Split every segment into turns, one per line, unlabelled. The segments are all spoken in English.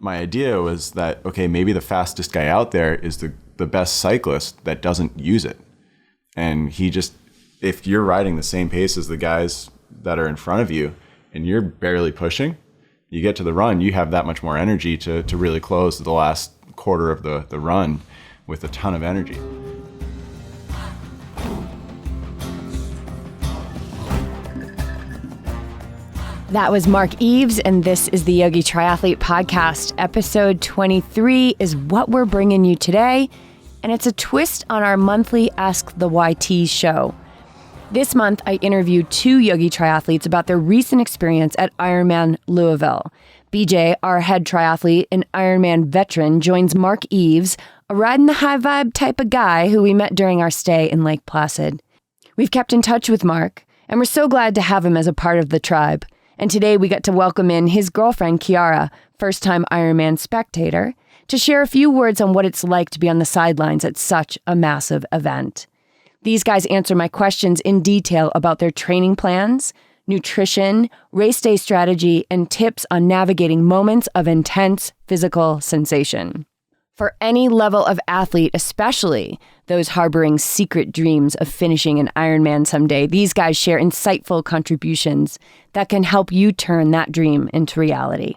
my idea was that, okay, maybe the fastest guy out there is the best cyclist that doesn't use it. And if you're riding the same pace as the guys that are in front of you and you're barely pushing, you get to the run, you have that much more energy to really close the last quarter of the run with a ton of energy.
That was Marc Eves, and this is the Yogi Triathlete Podcast. Episode 23 is what we're bringing you today, and it's a twist on our monthly Ask the YT show. This month, I interviewed two Yogi triathletes about their recent experience at Ironman Louisville. BJ, our head triathlete and Ironman veteran, joins Marc Eves, a ride-in-the-high-vibe type of guy who we met during our stay in Lake Placid. We've kept in touch with Marc, and we're so glad to have him as a part of the tribe. And today we got to welcome in his girlfriend, Chiara, first-time Ironman spectator, to share a few words on what it's like to be on the sidelines at such a massive event. These guys answer my questions in detail about their training plans, nutrition, race day strategy, and tips on navigating moments of intense physical sensation. For any level of athlete, especially those harboring secret dreams of finishing an Ironman someday, these guys share insightful contributions that can help you turn that dream into reality.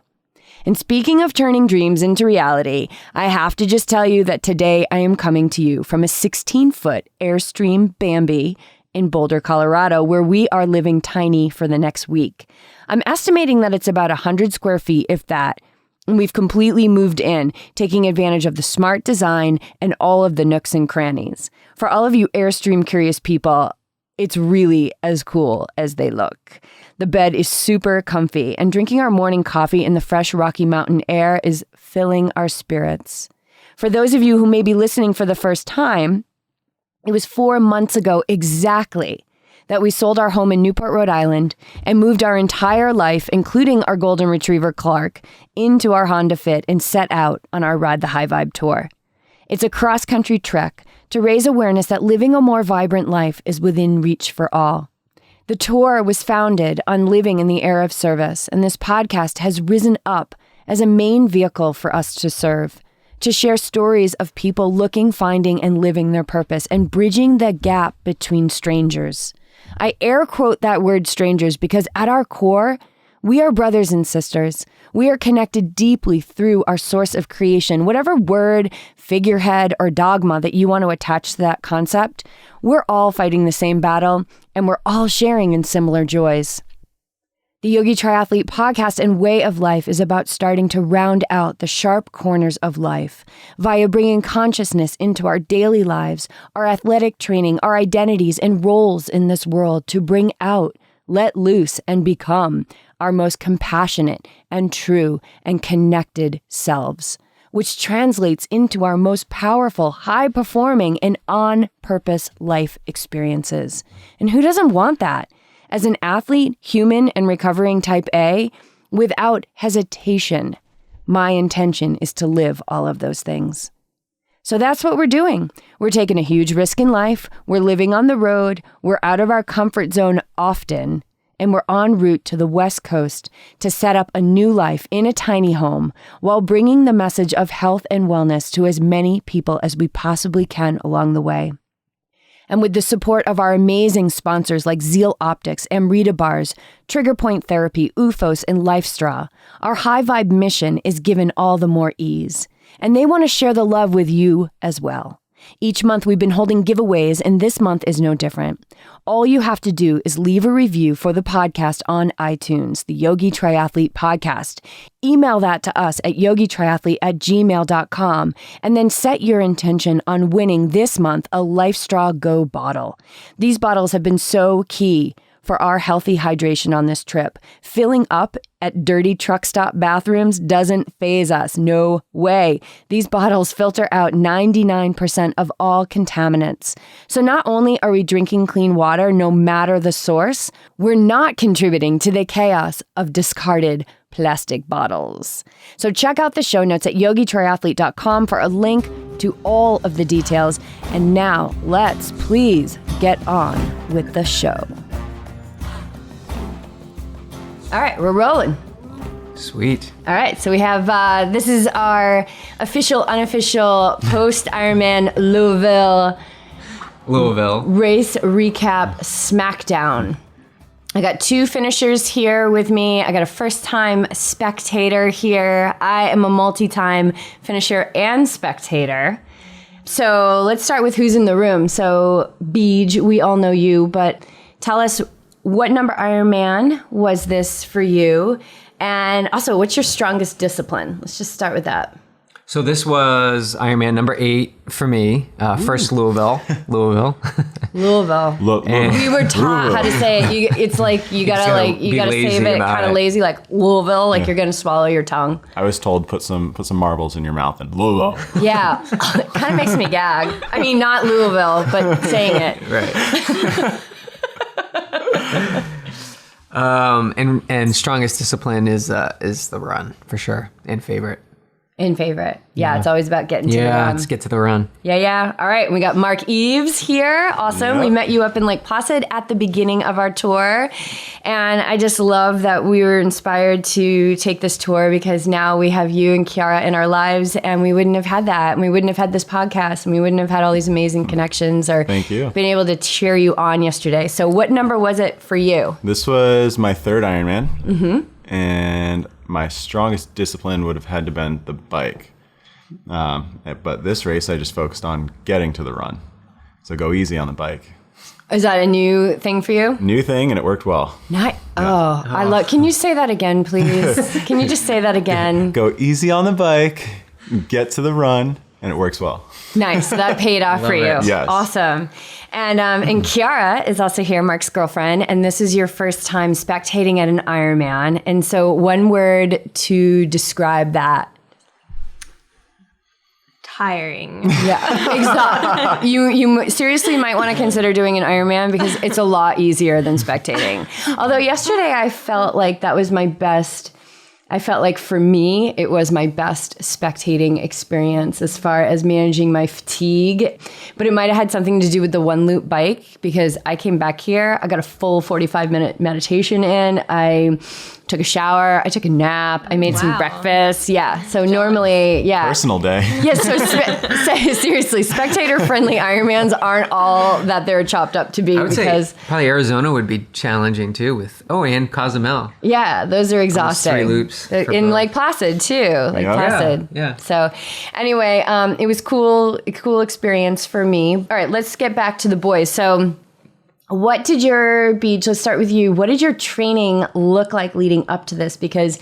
And speaking of turning dreams into reality, I have to just tell you that today I am coming to you from a 16-foot Airstream Bambi in Boulder, Colorado, where we are living tiny for the next week. I'm estimating that it's about 100 square feet, if that. And we've completely moved in, taking advantage of the smart design and all of the nooks and crannies. For all of you Airstream curious people, it's really as cool as they look. The bed is super comfy, and drinking our morning coffee in the fresh Rocky Mountain air is filling our spirits. For those of you who may be listening for the first time, it was 4 months ago exactly that we sold our home in Newport, Rhode Island, and moved our entire life, including our golden retriever, Clark, into our Honda Fit and set out on our Ride the High Vibe tour. It's a cross-country trek to raise awareness that living a more vibrant life is within reach for all. The tour was founded on living in the era of service, and this podcast has risen up as a main vehicle for us to serve, to share stories of people looking, finding, and living their purpose, and bridging the gap between strangers. I air quote that word strangers because at our core, we are brothers and sisters. We are connected deeply through our source of creation. Whatever word, figurehead, or dogma that you want to attach to that concept, we're all fighting the same battle, and we're all sharing in similar joys. The Yogi Triathlete Podcast and way of life is about starting to round out the sharp corners of life via bringing consciousness into our daily lives, our athletic training, our identities and roles in this world to bring out, let loose, and become our most compassionate and true and connected selves, which translates into our most powerful, high-performing, and on-purpose life experiences. And who doesn't want that? As an athlete, human, and recovering type A, without hesitation, my intention is to live all of those things. So that's what we're doing. We're taking a huge risk in life. We're living on the road. We're out of our comfort zone often. And we're en route to the West Coast to set up a new life in a tiny home while bringing the message of health and wellness to as many people as we possibly can along the way. And with the support of our amazing sponsors like Zeal Optics, Amrita Bars, Trigger Point Therapy, UFOS, and LifeStraw, our high vibe mission is given all the more ease. And they want to share the love with you as well. Each month we've been holding giveaways, and this month is no different. All you have to do is leave a review for the podcast on iTunes, the Yogi Triathlete Podcast. Email that to us at yogitriathlete@gmail.com, and then set your intention on winning this month a LifeStraw Go bottle. These bottles have been so key for our healthy hydration on this trip. Filling up at dirty truck stop bathrooms doesn't faze us. No way. These bottles filter out 99% of all contaminants. So not only are we drinking clean water, no matter the source, we're not contributing to the chaos of discarded plastic bottles. So check out the show notes at yogitriathlete.com for a link to all of the details. And now let's please get on with the show. All right, we're rolling.
Sweet.
All right, so we have, this is our official, unofficial post-Ironman Louisville race recap smackdown. I got 2 finishers here with me. I got a first-time spectator here. I am a multi-time finisher and spectator. So let's start with who's in the room. So, BJ, we all know you, but tell us, what number Ironman was this for you? And also, what's your strongest discipline? Let's just start with that.
So this was Ironman number 8 for me. First Louisville.
We were taught how to say it. It's like you gotta save it kind of lazy, like Louisville, like you're gonna swallow your tongue.
I was told put some marbles in your mouth and Louisville.
Yeah, it kind of makes me gag. I mean, not Louisville, but saying it.
Right. And strongest discipline is the run for sure, and favorite.
Yeah, it's always about getting to the run.
Yeah, let's get to the run.
Yeah. All right, we got Marc Eves here. Awesome. Yep. We met you up in Lake Placid at the beginning of our tour. And I just love that we were inspired to take this tour because now we have you and Chiara in our lives, and we wouldn't have had that. And we wouldn't have had this podcast, and we wouldn't have had all these amazing connections or
Thank you.
been able to cheer you on yesterday. So what number was it for you?
This was my 3rd Ironman. Mm-hmm. And my strongest discipline would have had to been the bike. But this race, I just focused on getting to the run. So go easy on the bike.
Is that a new thing for you?
New thing, and it worked well.
I love. Can you say that again, please? Can you just say that again?
Go easy on the bike, get to the run, and it works well.
Nice. So that paid off for you.
Yes.
Awesome. And Chiara is also here, Marc's girlfriend, and this is your first time spectating at an Ironman. And so one word to describe that.
Tiring.
Yeah, exactly. You seriously might want to consider doing an Ironman because it's a lot easier than spectating. Although yesterday I felt like that was my best. I felt like for me, it was my best spectating experience as far as managing my fatigue. But it might have had something to do with the one loop bike because I came back here. I got a full 45-minute meditation in. I took a shower. I took a nap. I made some breakfast. Yeah. So normally,
Personal day.
Yeah. So seriously, spectator-friendly Ironmans aren't all that they're chopped up to be.
I would say probably Arizona would be challenging too and Cozumel.
Yeah, those are exhausting.
3 loops.
In Lake Placid too. Placid.
Yeah.
So anyway, it was a cool experience for me. All right, let's get back to the boys. So what did let's start with you. What did your training look like leading up to this? Because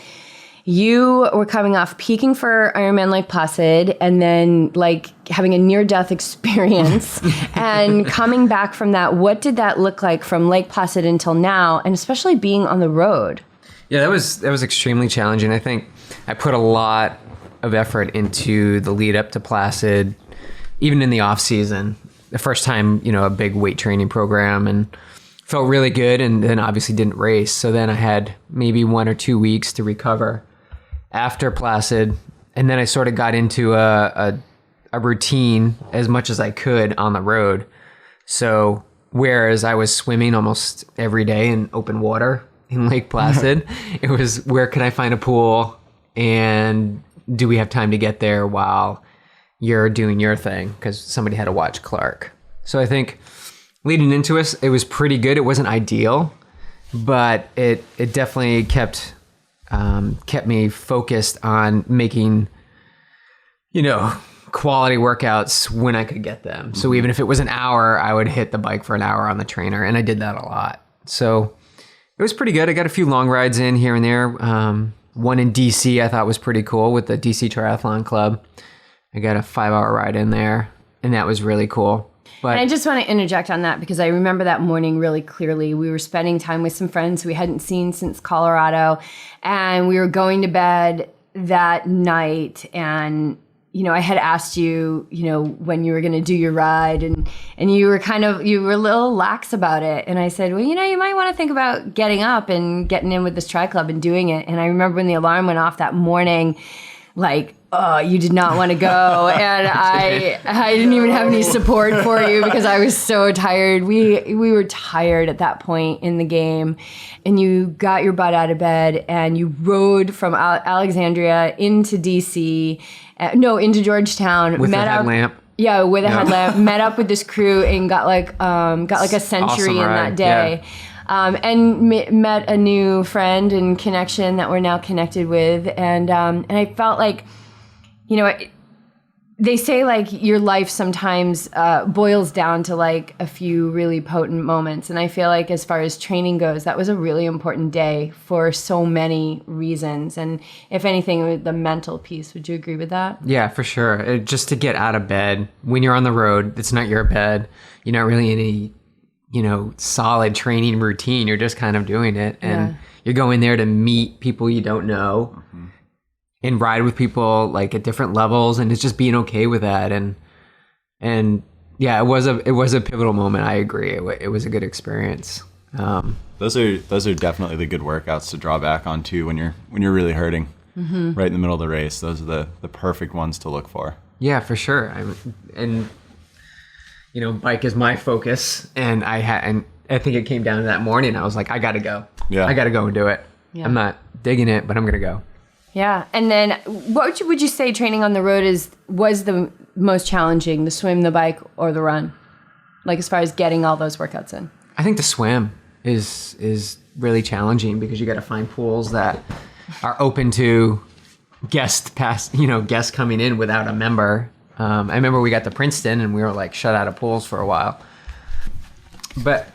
you were coming off peaking for Ironman Lake Placid and then like having a near-death experience and coming back from that. What did that look like from Lake Placid until now, and especially being on the road?
Yeah, that was extremely challenging. I think I put a lot of effort into the lead up to Placid, even in the off season. The first time, a big weight training program, and felt really good, and then obviously didn't race. So then I had maybe 1 or 2 weeks to recover after Placid, and then I sort of got into a routine as much as I could on the road. So whereas I was swimming almost every day in open water in Lake Placid, it was where can I find a pool, and do we have time to get there while you're doing your thing, because somebody had to watch Clark. So I think leading into it was pretty good. It wasn't ideal, but it definitely kept me focused on making, quality workouts when I could get them. So even if it was an hour, I would hit the bike for an hour on the trainer, and I did that a lot. So it was pretty good. I got a few long rides in here and there. One in DC I thought was pretty cool with the DC Triathlon Club. I got a 5-hour ride in there, and that was really cool. But
and I just want to interject on that because I remember that morning really clearly. We were spending time with some friends we hadn't seen since Colorado, and we were going to bed that night, and I had asked you, when you were going to do your ride, and you were a little lax about it. And I said, well, you might want to think about getting up and getting in with this tri club and doing it. And I remember when the alarm went off that morning, like, oh, you did not want to go. And I didn't even have any support for you because I was so tired. We were tired at that point in the game. And you got your butt out of bed and you rode from Alexandria into DC, into Georgetown.
With a headlamp.
Yeah, with a headlamp. Met up with this crew and got like a century
awesome
in
ride.
that day.
Yeah.
And met a new friend and connection that we're now connected with. And I felt like, they say like your life sometimes boils down to like a few really potent moments. And I feel like as far as training goes, that was a really important day for so many reasons. And if anything, the mental piece, would you agree with that?
Yeah, for sure. Just to get out of bed when you're on the road, it's not your bed. You're not really in any, solid training routine. You're just kind of doing it. And you're going there to meet people you don't know. And ride with people like at different levels, and it's just being okay with that. And yeah, it was a pivotal moment. I agree. It was a good experience.
Those are definitely the good workouts to draw back on too when you're really hurting, right in the middle of the race. Those are the perfect ones to look for.
Yeah, for sure. Bike is my focus, and I think it came down to that morning. I was like, I got to go.
Yeah,
I got to go and do it. Yeah. I'm not digging it, but I'm gonna go.
Yeah. And then what would you say training on the road was the most challenging, the swim, the bike, or the run? Like as far as getting all those workouts in?
I think the swim is really challenging because you got to find pools that are open to guests coming in without a member. I remember we got to Princeton and we were like shut out of pools for a while. But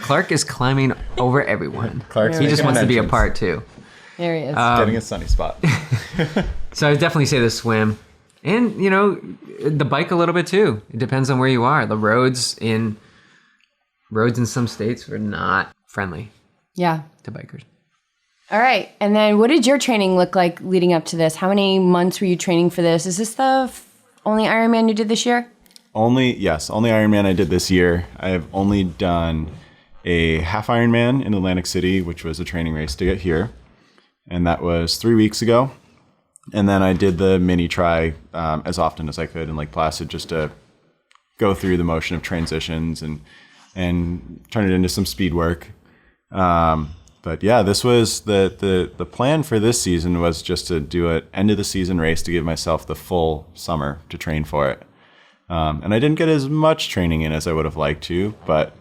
Clark is climbing over everyone. He just wants to be a part too.
There he is.
Getting a sunny spot.
So I would definitely say the swim. And, the bike a little bit too. It depends on where you are. The roads in some states are not friendly to bikers.
All right. And then what did your training look like leading up to this? How many months were you training for this? Is this the only Ironman you did this year? Only
Ironman I did this year. I have only done a half Ironman in Atlantic City, which was a training race to get here. And that was 3 weeks ago. And then I did the mini tri as often as I could in Lake Placid just to go through the motion of transitions and turn it into some speed work. But yeah, this was the plan for this season was just to do an end of the season race to give myself the full summer to train for it. And I didn't get as much training in as I would have liked to, but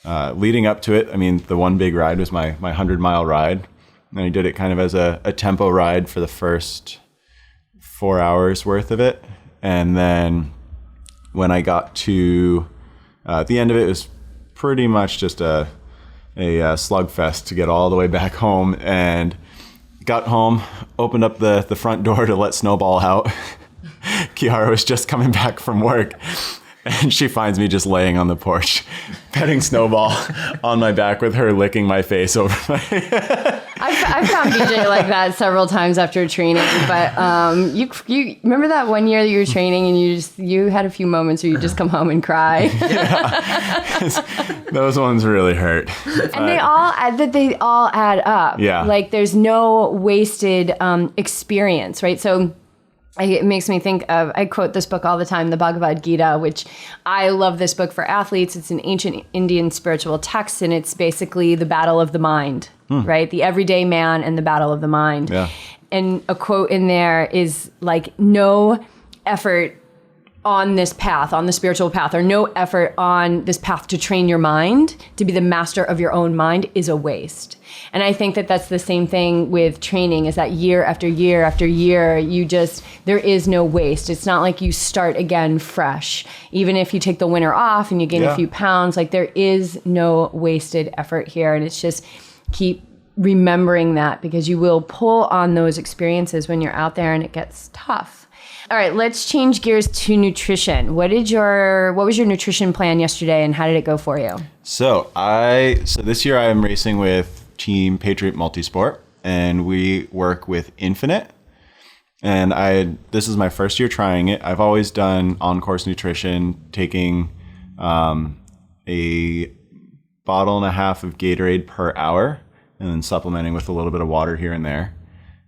leading up to it, I mean, the one big ride was my 100-mile ride. And I did it kind of as a tempo ride for the first 4 hours worth of it. And then when I got to the end of it, it was pretty much just a slugfest to get all the way back home. And got home, opened up the front door to let Snowball out. Chiara was just coming back from work. And she finds me just laying on the porch, petting Snowball on my back with her licking my face over my head.
I've found BJ like that several times after training, but you remember that one year that you were training and you had a few moments where you just come home and cry.
Yeah. Those ones really hurt.
And they all add up.
Yeah.
Like there's no wasted experience, right? So it makes me think of, I quote this book all the time, the Bhagavad Gita, which I love this book for athletes. It's an ancient Indian spiritual text, and it's basically the battle of the mind, right? The everyday man and the battle of the mind.
Yeah.
And a quote in there is like, no effort on this path, on the spiritual path, or no effort on this path to train your mind, to be the master of your own mind, is a waste. And I think that that's the same thing with training, is that year after year after year, there is no waste. It's not like you start again fresh. Even if you take the winter off and you gain a few pounds, like there is no wasted effort here. And it's just keep remembering that, because you will pull on those experiences when you're out there and it gets tough. All right, let's change gears to nutrition. What was your nutrition plan yesterday, and how did it go for you?
So this year I am racing with Team Patriot Multisport, and we work with Infinite. And this is my first year trying it. I've always done on-course nutrition, taking a bottle and a half of Gatorade per hour, and then supplementing with a little bit of water here and there.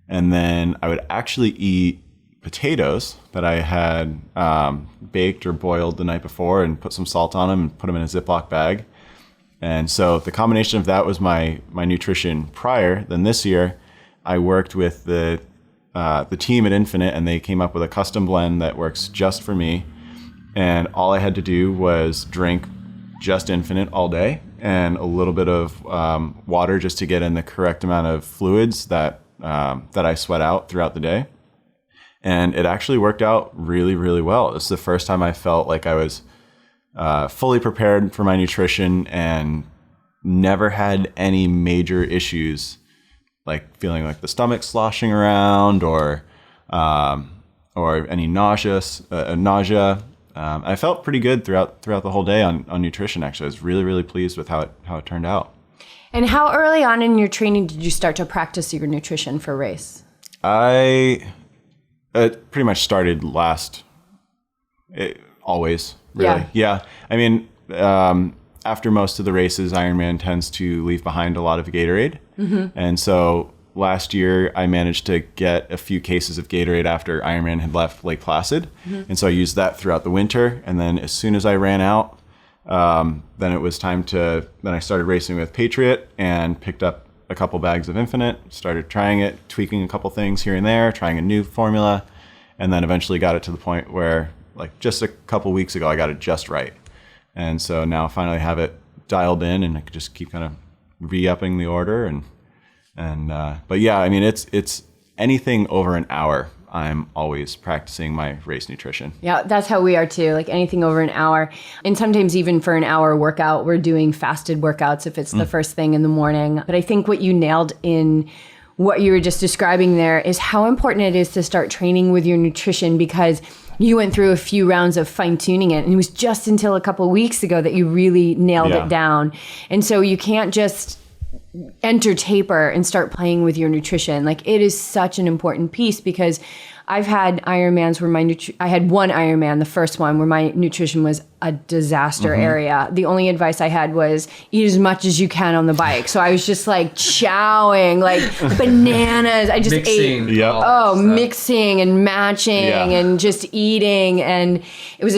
And then I would actually eat potatoes that I had baked or boiled the night before and put some salt on them and put them in a Ziploc bag. And so the combination of that was my nutrition prior. Then this year, I worked with the team at Infinite, and they came up with a custom blend that works just for me. And all I had to do was drink just Infinite all day and a little bit of water just to get in the correct amount of fluids that I sweat out throughout the day. And it actually worked out really, really well. It's the first time I felt like I was fully prepared for my nutrition and never had any major issues, like feeling like the stomach sloshing around or any nausea. I felt pretty good throughout the whole day on nutrition. Actually, I was really, really pleased with how it turned out.
And how early on in your training did you start to practice your nutrition for race?
I pretty much started always, really. Yeah. I mean, after most of the races, Ironman tends to leave behind a lot of Gatorade. Mm-hmm. And so last year, I managed to get a few cases of Gatorade after Ironman had left Lake Placid. Mm-hmm. And so I used that throughout the winter. And then as soon as I ran out, then it was time then I started racing with Patriot and picked up a couple bags of Infinite, started trying it, tweaking a couple things here and there, trying a new formula, and then eventually got it to the point where, like just a couple weeks ago, I got it just right. And so now I finally have it dialed in, and I can just keep kind of re-upping the order. But yeah, I mean, it's anything over an hour, I'm always practicing my race nutrition.
Yeah, that's how we are too. Like anything over an hour. And sometimes even for an hour workout, we're doing fasted workouts if it's the first thing in the morning. But I think what you nailed in what you were just describing there is how important it is to start training with your nutrition, because you went through a few rounds of fine tuning it. And it was just until a couple of weeks ago that you really nailed it down. And so you can't just enter taper and start playing with your nutrition. Like it is such an important piece, because I've had Ironmans where I had one Ironman, the first one, where my nutrition was a disaster area. The only advice I had was eat as much as you can on the bike. So I was just like chowing, like bananas. I just ate. Mixing and matching and just eating. And it was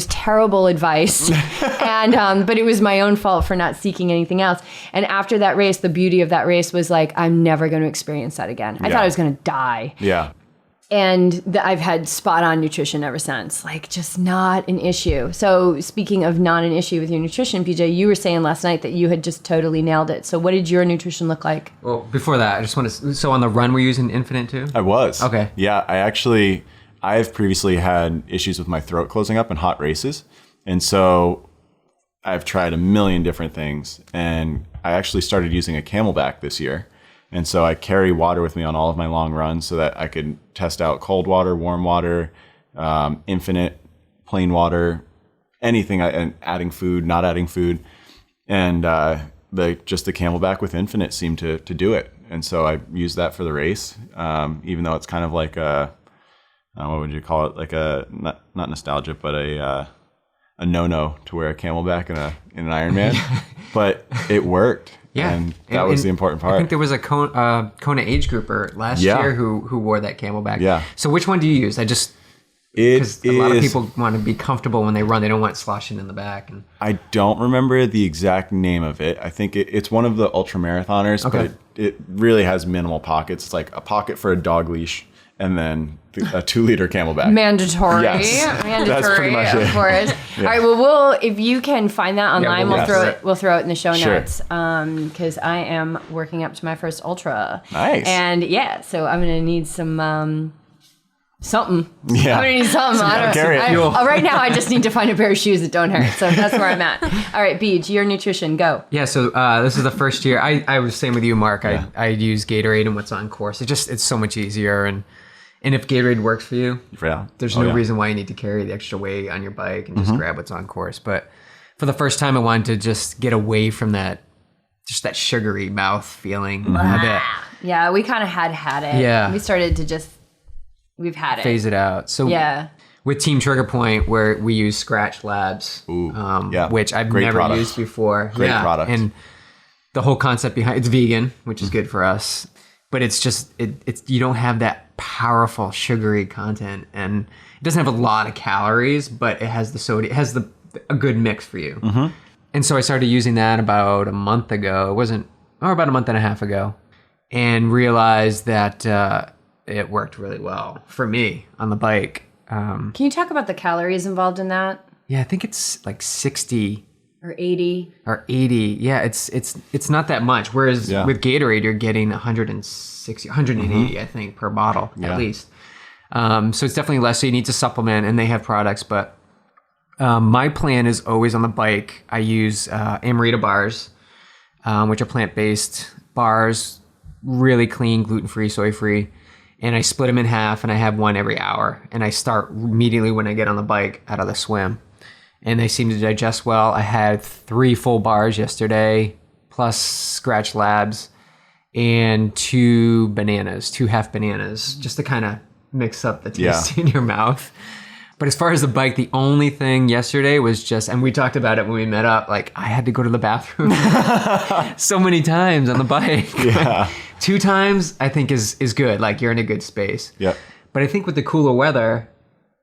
terrible advice. And but it was my own fault for not seeking anything else. And after that race, the beauty of that race was like, I'm never going to experience that again. I thought I was going to die.
Yeah.
And I've had spot on nutrition ever since, like just not an issue. So speaking of not an issue with your nutrition, BJ, you were saying last night that you had just totally nailed it. So what did your nutrition look like?
Well, before that, I just want to, so on the run, we're using Infinite too?
I was.
Okay.
Yeah, I've previously had issues with my throat closing up in hot races. And so I've tried a million different things. And I actually started using a Camelback this year. And so I carry water with me on all of my long runs so that I could test out cold water, warm water, Infinite, plain water, anything, and adding food, not adding food. And the Camelback with Infinite seemed to do it. And so I used that for the race, even though it's kind of like what would you call it? Like not nostalgia, but a no-no to wear a Camelback in an Ironman. But it worked.
Yeah.
And that was the important part.
I think there was a Kona age grouper last year who wore that Camelback.
Yeah.
So which one do you use? Because a lot of people want to be comfortable when they run. They don't want it sloshing in the back. And
I don't remember the exact name of it. I think it's one of the ultramarathoners, but it really has minimal pockets. It's like a pocket for a dog leash and then a 2-liter Camelback.
Mandatory.
Yes.
Mandatory,
That's pretty much
of
it.
course. All right, well, if you can find that online, we'll throw it in the show
Sure.
notes, because I am working up to my first ultra.
Nice.
And so I'm going to need some something.
Yeah.
I'm going to need something. Right now, I just need to find a pair of shoes that don't hurt. So that's where I'm at. All right, Beej, your nutrition, go.
Yeah, so this is the first year. I was same with you, Mark. I use Gatorade and what's on course. It's so much easier. And if Gatorade works for you, there's no reason why you need to carry the extra weight on your bike and just grab what's on course. But for the first time, I wanted to just get away from that sugary mouth feeling a bit.
Yeah, we kind of had it.
Yeah.
We started to we've had it.
Phase it out. So with Team Trigger Point, where we use Scratch Labs, which I've never used before.
Great product.
And the whole concept behind it's vegan, which is good for us. but it's just, it's you don't have that powerful sugary content, and it doesn't have a lot of calories, but it has the sodium, it has a good mix for you. Mm-hmm. And so I started using that about a month ago. It wasn't, or about a month and a half ago, and realized that it worked really well for me on the bike.
Can you talk about the calories involved in that?
Yeah, I think it's like 60
or 80.
Or 80. Yeah, it's not that much. Whereas with Gatorade, you're getting 160, 180, I think, per bottle at least. So it's definitely less. So you need to supplement, and they have products. But my plan is always on the bike. I use Amarita bars, which are plant-based bars, really clean, gluten-free, soy-free. And I split them in half, and I have one every hour. And I start immediately when I get on the bike out of the swim. And they seem to digest well. I had 3 full bars yesterday, plus Scratch Labs, and 2 half bananas, just to kind of mix up the taste in your mouth. But as far as the bike, the only thing yesterday was just, and we talked about it when we met up, like I had to go to the bathroom so many times on the bike.
Yeah.
2 times I think is good. Like you're in a good space.
Yeah.
But I think with the cooler weather,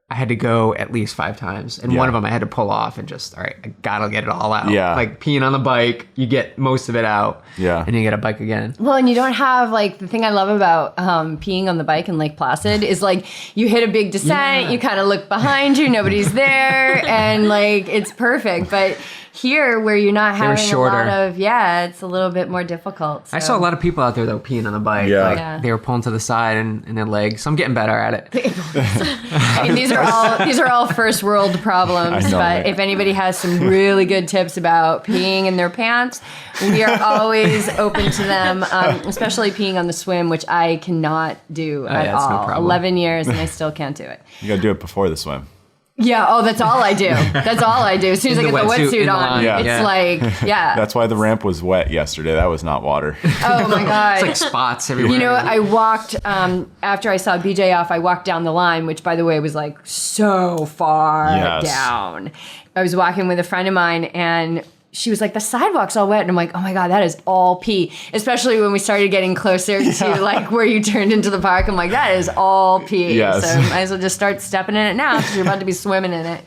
I had to go at least 5 times. And one of them I had to pull off and just, all right, I gotta get it all out.
Yeah.
Like peeing on the bike, you get most of it out.
Yeah.
And you get a bike again.
Well, and you don't have, like, the thing I love about peeing on the bike in Lake Placid is, like, you hit a big descent, you kind of look behind you, nobody's there, and, like, it's perfect. But here, where you're not having a lot of, it's a little bit more difficult. So.
I saw a lot of people out there, though, peeing on the bike.
Yeah.
Like, they were pulling to the side and their legs. So I'm getting better at it.
I mean, these are all first world problems. But if anybody has some really good tips about peeing in their pants, we are always open to them, especially peeing on the swim, which I cannot do at all.
No problem.
11 years and I still can't do it.
You got to do it before the swim.
Yeah, that's all I do. That's all I do. As soon as I get the wetsuit on, it's like,
That's why the ramp was wet yesterday. That was not water.
Oh my God.
It's like spots everywhere.
You know, I walked, after I saw BJ off, I walked down the line, which by the way was like so far down. I was walking with a friend of mine and she was like, the sidewalk's all wet. And I'm like, oh my God, that is all pee. Especially when we started getting closer to like where you turned into the park. I'm like, that is all pee.
Yes.
So might as well just start stepping in it now because you're about to be swimming in it.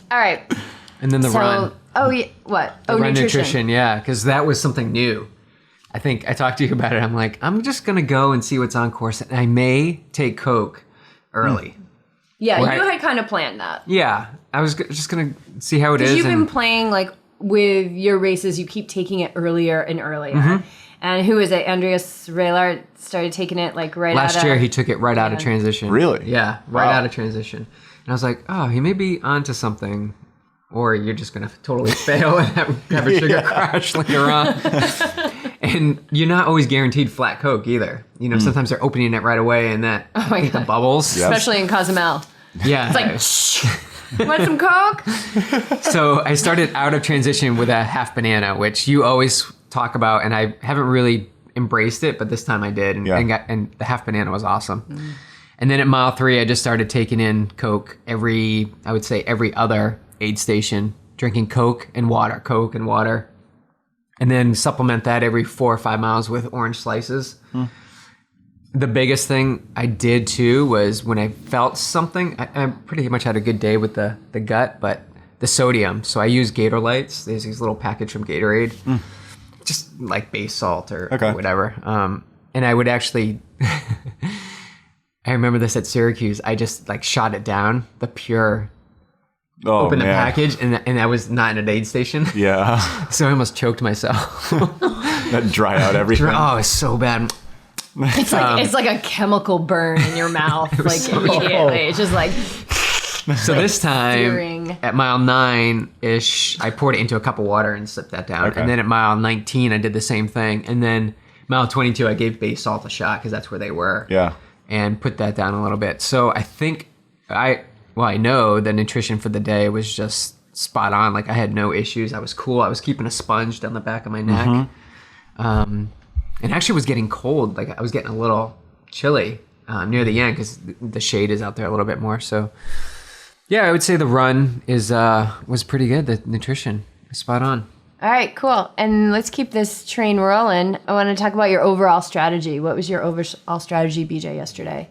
All right.
And then the run.
Oh, yeah. What?
The run nutrition. Yeah. Because that was something new. I think I talked to you about it. I'm like, I'm just going to go and see what's on course. And I may take Coke early.
Yeah. You had kind of planned that.
Yeah. I was just going to see how it is.
You've been playing like, with your races, you keep taking it earlier and earlier. Mm-hmm. And who is it? Andreas Reilart started taking it like right
last year. He took it right out of transition.
Really?
Yeah, right out of transition. And I was like, oh, he may be onto something, or you're just gonna totally fail and have a sugar crash later on. And you're not always guaranteed flat Coke either. You know, sometimes they're opening it right away, and that the bubbles,
especially in Cozumel.
Yeah,
it's like. Shh. Want some Coke?
So I started out of transition with a half banana, which you always talk about, and I haven't really embraced it, but this time I did, and the half banana was awesome. Mm. And then at mile 3, I just started taking in Coke every other aid station, drinking Coke and water, and then supplement that every 4 or 5 miles with orange slices. Mm. The biggest thing I did too was when I felt something, I pretty much had a good day with the gut, but the sodium. So I use Gatorlights. There's these little package from Gatorade, just like base salt or whatever. And I would actually, I remember this at Syracuse. I just like shot it down, the pure, open the package, and I was not in an aid station.
Yeah.
So I almost choked myself.
That dry out everything.
Oh, it's so bad.
It's like a chemical burn in your mouth, like immediately. It's just like.
So this time at mile 9-ish, I poured it into a cup of water and sipped that down. Okay. And then at mile 19, I did the same thing. And then mile 22, I gave base salt a shot because that's where they were.
Yeah.
And put that down a little bit. So I think I know the nutrition for the day was just spot on. Like I had no issues. I was cool. I was keeping a sponge down the back of my neck. Mm-hmm. And actually was getting cold. Like I was getting a little chilly near the end because the shade is out there a little bit more. So yeah, I would say the run was pretty good. The nutrition is spot on.
All right, cool. And let's keep this train rolling. I want to talk about your overall strategy. What was your overall strategy, BJ, yesterday?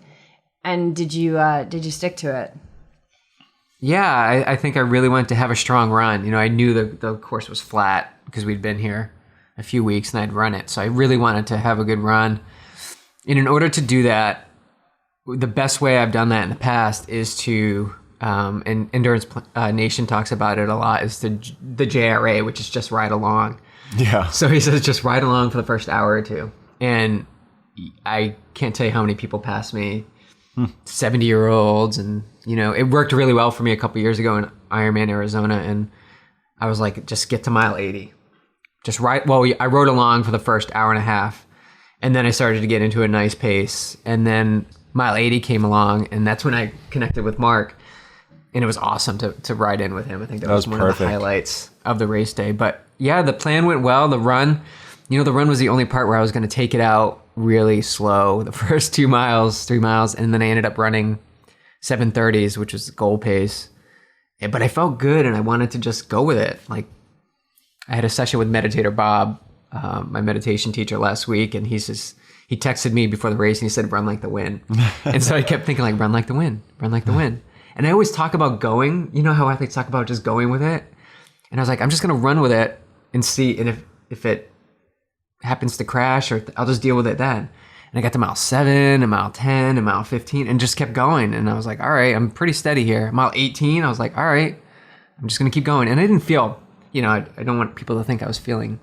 And did you stick to it?
Yeah, I think I really wanted to have a strong run. I knew the course was flat because we'd been here a few weeks and I'd run it. So I really wanted to have a good run. And in order to do that, the best way I've done that in the past is to, and Endurance Nation talks about it a lot, is the JRA, which is just ride along.
Yeah.
So he says just ride along for the first hour or two. And I can't tell you how many people pass me, 70-year-olds. And, it worked really well for me a couple years ago in Ironman, Arizona. And I was like, just get to mile 80. Just ride. Well, I rode along for the first hour and a half. And then I started to get into a nice pace. And then mile 80 came along. And that's when I connected with Marc. And it was awesome to ride in with him. I think that was one of the highlights of the race day. But yeah, the plan went well. The run, the run was the only part where I was going to take it out really slow. The first 2 miles, 3 miles, and then I ended up running 7:30s, which was the goal pace. But I felt good and I wanted to just go with it. Like I had a session with Meditator Bob, my meditation teacher, last week, and he texted me before the race and he said, run like the wind. And so I kept thinking like, run like the wind, run like the wind. And I always talk about going, how athletes talk about just going with it. And I was like, I'm just going to run with it and see. And if it happens to crash, or I'll just deal with it then. And I got to mile 7 and mile 10 and mile 15 and just kept going. And I was like, all right, I'm pretty steady here. Mile 18, I was like, all right, I'm just going to keep going. And I didn't feel, I don't want people to think I was feeling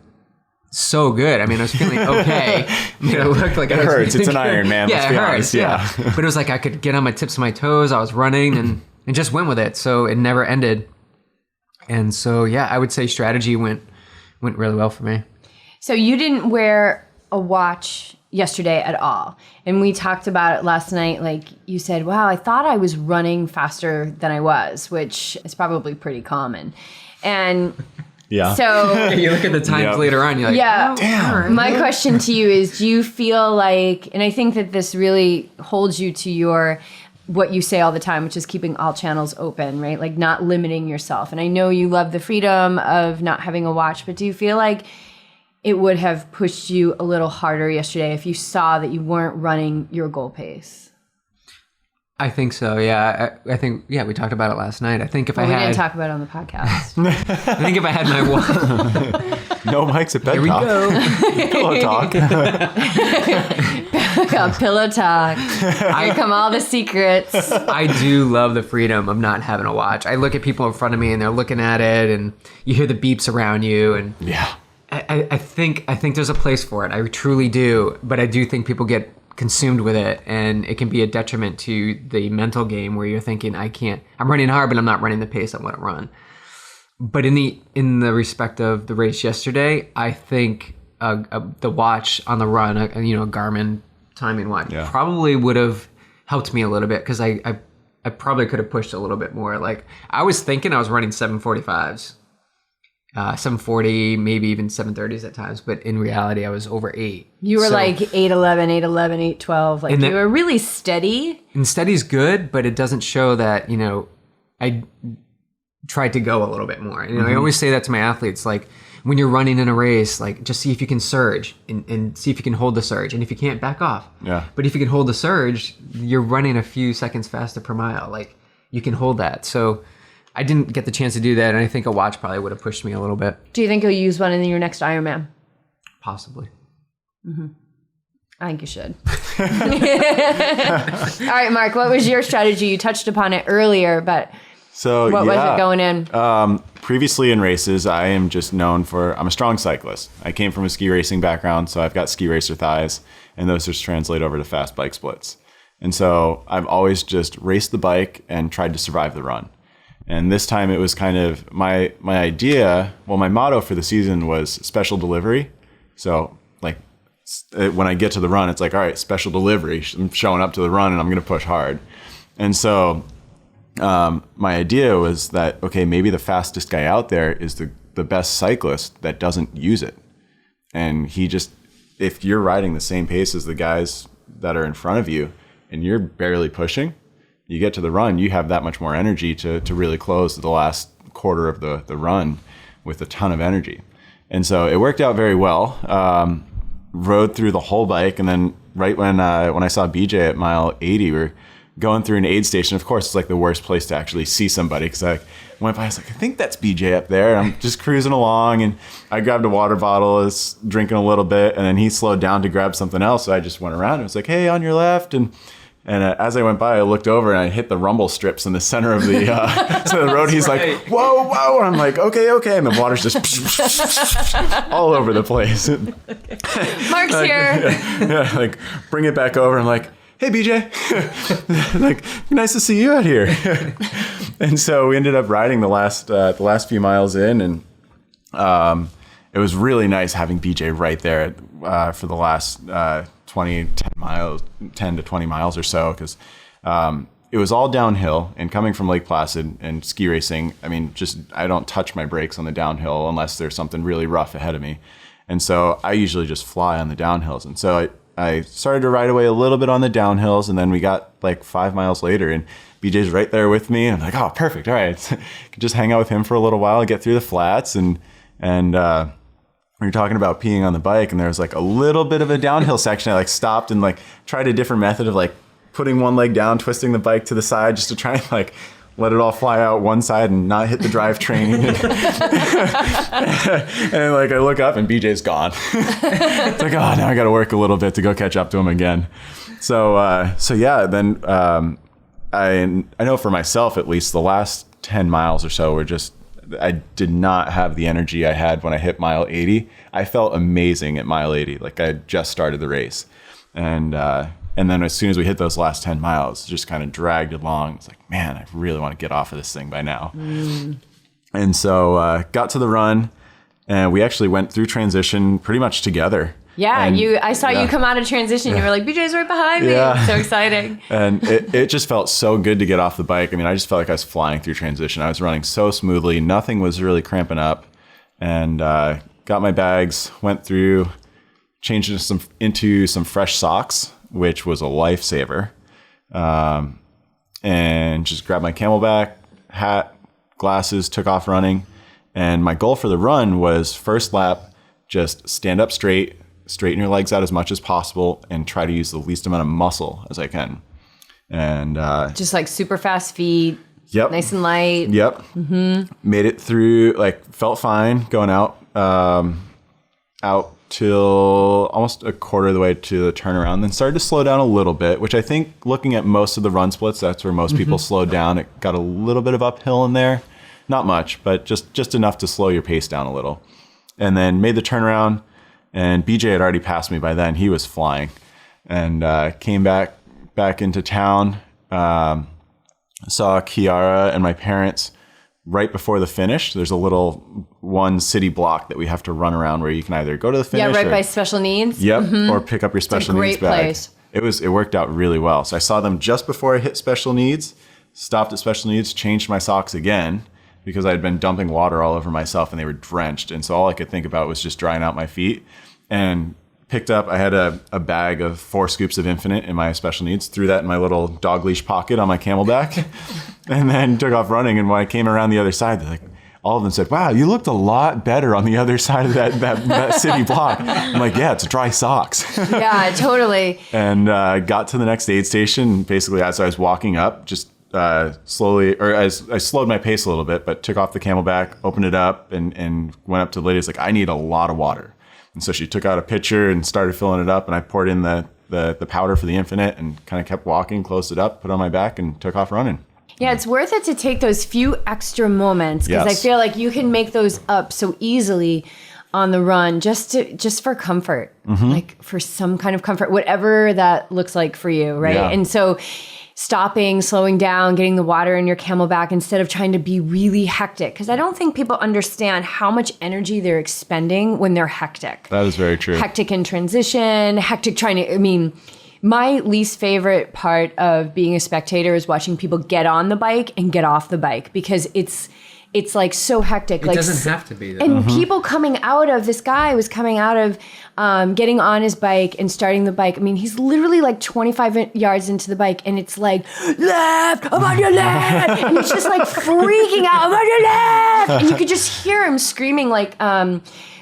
so good. I mean, I was feeling okay. It looked like
it hurts. It's an Ironman.
Yeah,
let's be
honest.
Yeah.
But it was like I could get on my tips of my toes. I was running and just went with it. So it never ended. And so, yeah, I would say strategy went really well for me.
So you didn't wear a watch yesterday at all. And we talked about it last night. Like you said, wow, I thought I was running faster than I was, which is probably pretty common. And
yeah.
So
you look at the times later on, you're like,
yeah.
Oh, damn.
My question to you is, do you feel like, and I think that this really holds you to what you say all the time, which is keeping all channels open, right? Like not limiting yourself. And I know you love the freedom of not having a watch, but do you feel like it would have pushed you a little harder yesterday if you saw that you weren't running your goal pace?
I think so, yeah. I think, we talked about it last night. I think if we didn't
talk about it on the podcast.
I think if I had my watch.
No mics at bed.
Here we go.
Pillow talk.
Pillow talk. Here come all the secrets.
I do love the freedom of not having a watch. I look at people in front of me and they're looking at it and you hear the beeps around you. And
yeah.
I think there's a place for it. I truly do. But I do think people get consumed with it, and it can be a detriment to the mental game where you're thinking, I'm running hard, but I'm not running the pace I want to run. But in the respect of the race yesterday, I think the watch on the run, a Garmin timing watch, probably would have helped me a little bit, because I probably could have pushed a little bit more. Like I was thinking I was running 7:45s. 7:40, maybe even 7:30s at times, but in reality, I was over 8.
You were like 8:11, 8:11, 8:12. Like you were really steady.
And steady's good, but it doesn't show that I tried to go a little bit more. I always say that to my athletes, like when you're running in a race, like just see if you can surge and see if you can hold the surge, and if you can't, back off.
Yeah.
But if you can hold the surge, you're running a few seconds faster per mile. Like you can hold that. So I didn't get the chance to do that, and I think a watch probably would have pushed me a little bit.
Do you think you'll use one in your next Ironman?
Possibly.
Mm-hmm. I think you should. All right, Marc, what was your strategy? You touched upon it earlier, but what was it going in?
Previously in races, I am just known I'm a strong cyclist. I came from a ski racing background, so I've got ski racer thighs, and those just translate over to fast bike splits. And so I've always just raced the bike and tried to survive the run. And this time it was kind of my idea. Well, my motto for the season was special delivery. So like when I get to the run, it's like, all right, special delivery. I'm showing up to the run and I'm going to push hard. And so my idea was that, okay, maybe the fastest guy out there is the best cyclist that doesn't use it. And if you're riding the same pace as the guys that are in front of you and you're barely pushing, you get to the run, you have that much more energy to really close the last quarter of the run with a ton of energy. And so it worked out very well. Rode through the whole bike. And then right when I saw BJ at mile 80, we were going through an aid station. Of course, it's like the worst place to actually see somebody, because I went by, I was like, I think that's BJ up there. And I'm just cruising along, and I grabbed a water bottle, was drinking a little bit, and then he slowed down to grab something else. So I just went around and was like, hey, on your left. And as I went by, I looked over and I hit the rumble strips in the center of the center of the road. He's like, whoa, whoa. And I'm like, okay. And the water's just all over the place.
Marc's here.
Yeah, like, bring it back over. I'm like, hey, BJ. Like, nice to see you out here. And so we ended up riding the last few miles in, and it was really nice having BJ right there for the last 10 to 20 miles or so, because it was all downhill, and coming from Lake Placid and ski racing, I mean, I don't touch my brakes on the downhill unless there's something really rough ahead of me. And so I usually just fly on the downhills. And so I started to ride away a little bit on the downhills, and then we got like 5 miles later, and BJ's right there with me. And I'm like, oh, perfect. All right. Could just hang out with him for a little while, get through the flats, and we were talking about peeing on the bike, and there was like a little bit of a downhill section. I like stopped and like tried a different method of like putting one leg down, twisting the bike to the side, just to try and like let it all fly out one side and not hit the drivetrain. And like I look up and BJ's gone. It's like, oh, now I got to work a little bit to go catch up to him again. So yeah, then I know for myself at least the last 10 miles or so were just, I did not have the energy I had when I hit mile 80. I felt amazing at mile 80, like I had just started the race. And then as soon as we hit those last 10 miles, just kind of dragged along. It's like, man, I really want to get off of this thing by now. And so got to the run, and we actually went through transition pretty much together.
Yeah, I saw you come out of transition. You were like, BJ's right behind me.
Yeah.
So exciting.
And it just felt so good to get off the bike. I mean, I just felt like I was flying through transition. I was running so smoothly. Nothing was really cramping up. And got my bags, went through, changed into some fresh socks, which was a lifesaver. And just grabbed my Camelback, hat, glasses, took off running. And my goal for the run was first lap, just stand up straight, straighten your legs out as much as possible, and try to use the least amount of muscle as I can. And
just like super fast feet.
Yep.
Nice and light.
Yep. Mm-hmm. Made it through, like felt fine going out till almost a quarter of the way to the turnaround, then started to slow down a little bit, which I think looking at most of the run splits, that's where most people slowed down. It got a little bit of uphill in there. Not much, but just enough to slow your pace down a little. And then made the turnaround, and BJ had already passed me by then. He was flying, and came back into town, saw Chiara and my parents right before the finish. There's a little one city block that we have to run around where you can either go to the finish.
Yeah, right by special needs.
Yep, or pick up your special needs bag. Place. It worked out really well. So I saw them just before I hit special needs, stopped at special needs, changed my socks again, because I had been dumping water all over myself and they were drenched. And so all I could think about was just drying out my feet, and picked up, I had a bag of 4 scoops of Infinite in my special needs, threw that in my little dog leash pocket on my Camelback, and then took off running. And when I came around the other side, they're like, all of them said, wow, you looked a lot better on the other side of that city block. I'm like, yeah, it's dry socks.
Yeah, totally.
And got to the next aid station. Basically, as I was walking up, just slowly, or as I slowed my pace a little bit, but took off the Camelback, opened it up, and went up to the lady. Like, I need a lot of water. And so she took out a pitcher and started filling it up, and I poured in the powder for the Infinite and kind of kept walking, closed it up, put it on my back, and took off running.
Yeah, it's worth it to take those few extra moments, because I feel like you can make those up so easily on the run just for comfort, like for some kind of comfort, whatever that looks like for you, right? Yeah. And so stopping, slowing down, getting the water in your Camelback instead of trying to be really hectic. Because I don't think people understand how much energy they're expending when they're hectic.
That is very true. Hectic
in transition, hectic trying to, my least favorite part of being a spectator is watching people get on the bike and get off the bike, because it's like so hectic.
It doesn't have to be though.
And people coming out of, this guy was coming out of getting on his bike and starting the bike. He's literally like 25 yards into the bike, and it's like, left, I'm on your left. And he's just like freaking out, I'm on your left. And you could just hear him screaming like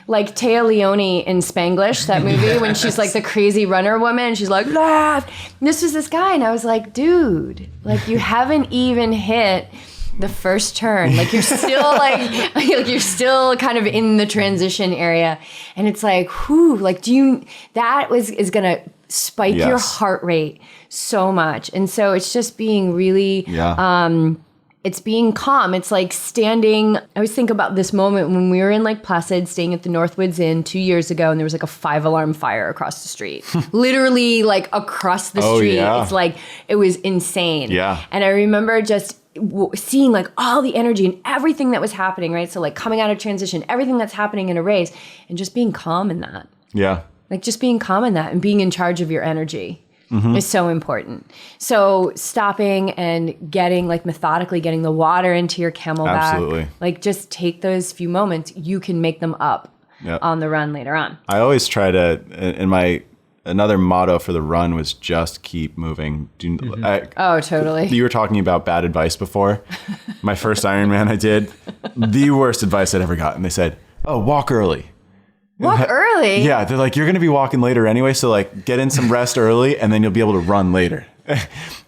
like Téa Leoni in Spanglish, that movie, when she's like the crazy runner woman. She's like, laugh. This was this guy. And I was like, dude, like you haven't even hit the first turn. Like you're still like you're still kind of in the transition area. And it's like, whew, like is going to spike your heart rate so much. And so it's just being really, it's being calm. It's like standing. I always think about this moment when we were in Lake Placid, staying at the Northwoods Inn 2 years ago, and there was like a 5-alarm fire across the street. Literally like across the street. Yeah. It's like, it was insane.
Yeah.
And I remember just seeing like all the energy and everything that was happening, right? So like coming out of transition, everything that's happening in a race, and just being calm in that.
Yeah.
Like just being calm in that and being in charge of your energy is so important. So stopping and getting like methodically getting the water into your Camelback.
Absolutely.
Like just take those few moments. You can make them up on the run later on.
I always try to, another motto for the run was just keep moving.
Totally.
You were talking about bad advice before. My first Ironman I did, the worst advice I'd ever gotten. They said, oh, walk early.
Walk early?
Yeah, they're like, you're going to be walking later anyway, so like get in some rest early and then you'll be able to run later.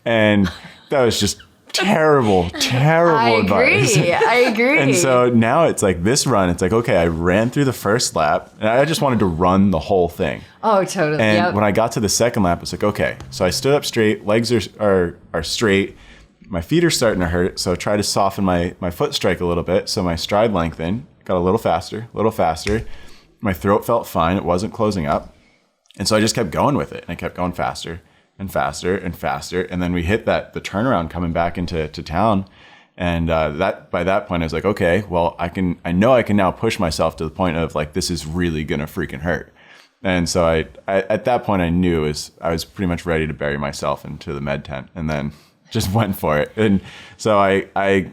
And that was just terrible advice.
I agree.
And so now it's like this run, it's like, okay, I ran through the first lap and I just wanted to run the whole thing.
Oh, totally.
And when I got to the second lap, it's like, okay, so I stood up straight, legs are straight, my feet are starting to hurt, so I try to soften my foot strike a little bit, so my stride lengthened, got a little faster. My throat felt fine. It wasn't closing up. And so I just kept going with it. And I kept going faster and faster and faster. And then we hit the turnaround coming back into town. And by that point, I was like, okay, well, I know I can now push myself to the point of like, this is really going to freaking hurt. And so I at that point, I knew I was pretty much ready to bury myself into the med tent. And then just went for it. And so I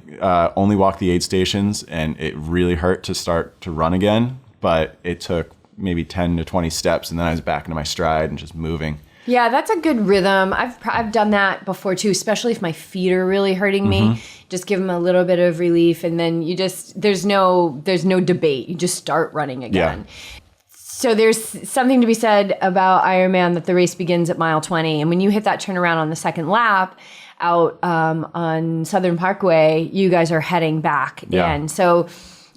only walked the aid stations, and it really hurt to start to run again. But it took maybe 10 to 20 steps, and then I was back into my stride and just moving.
Yeah, that's a good rhythm. I've done that before too, especially if my feet are really hurting me. Just give them a little bit of relief, and then you just there's no debate. You just start running again. Yeah. So there's something to be said about Ironman that the race begins at mile 20, and when you hit that turnaround on the second lap out on Southern Parkway, you guys are heading back in. So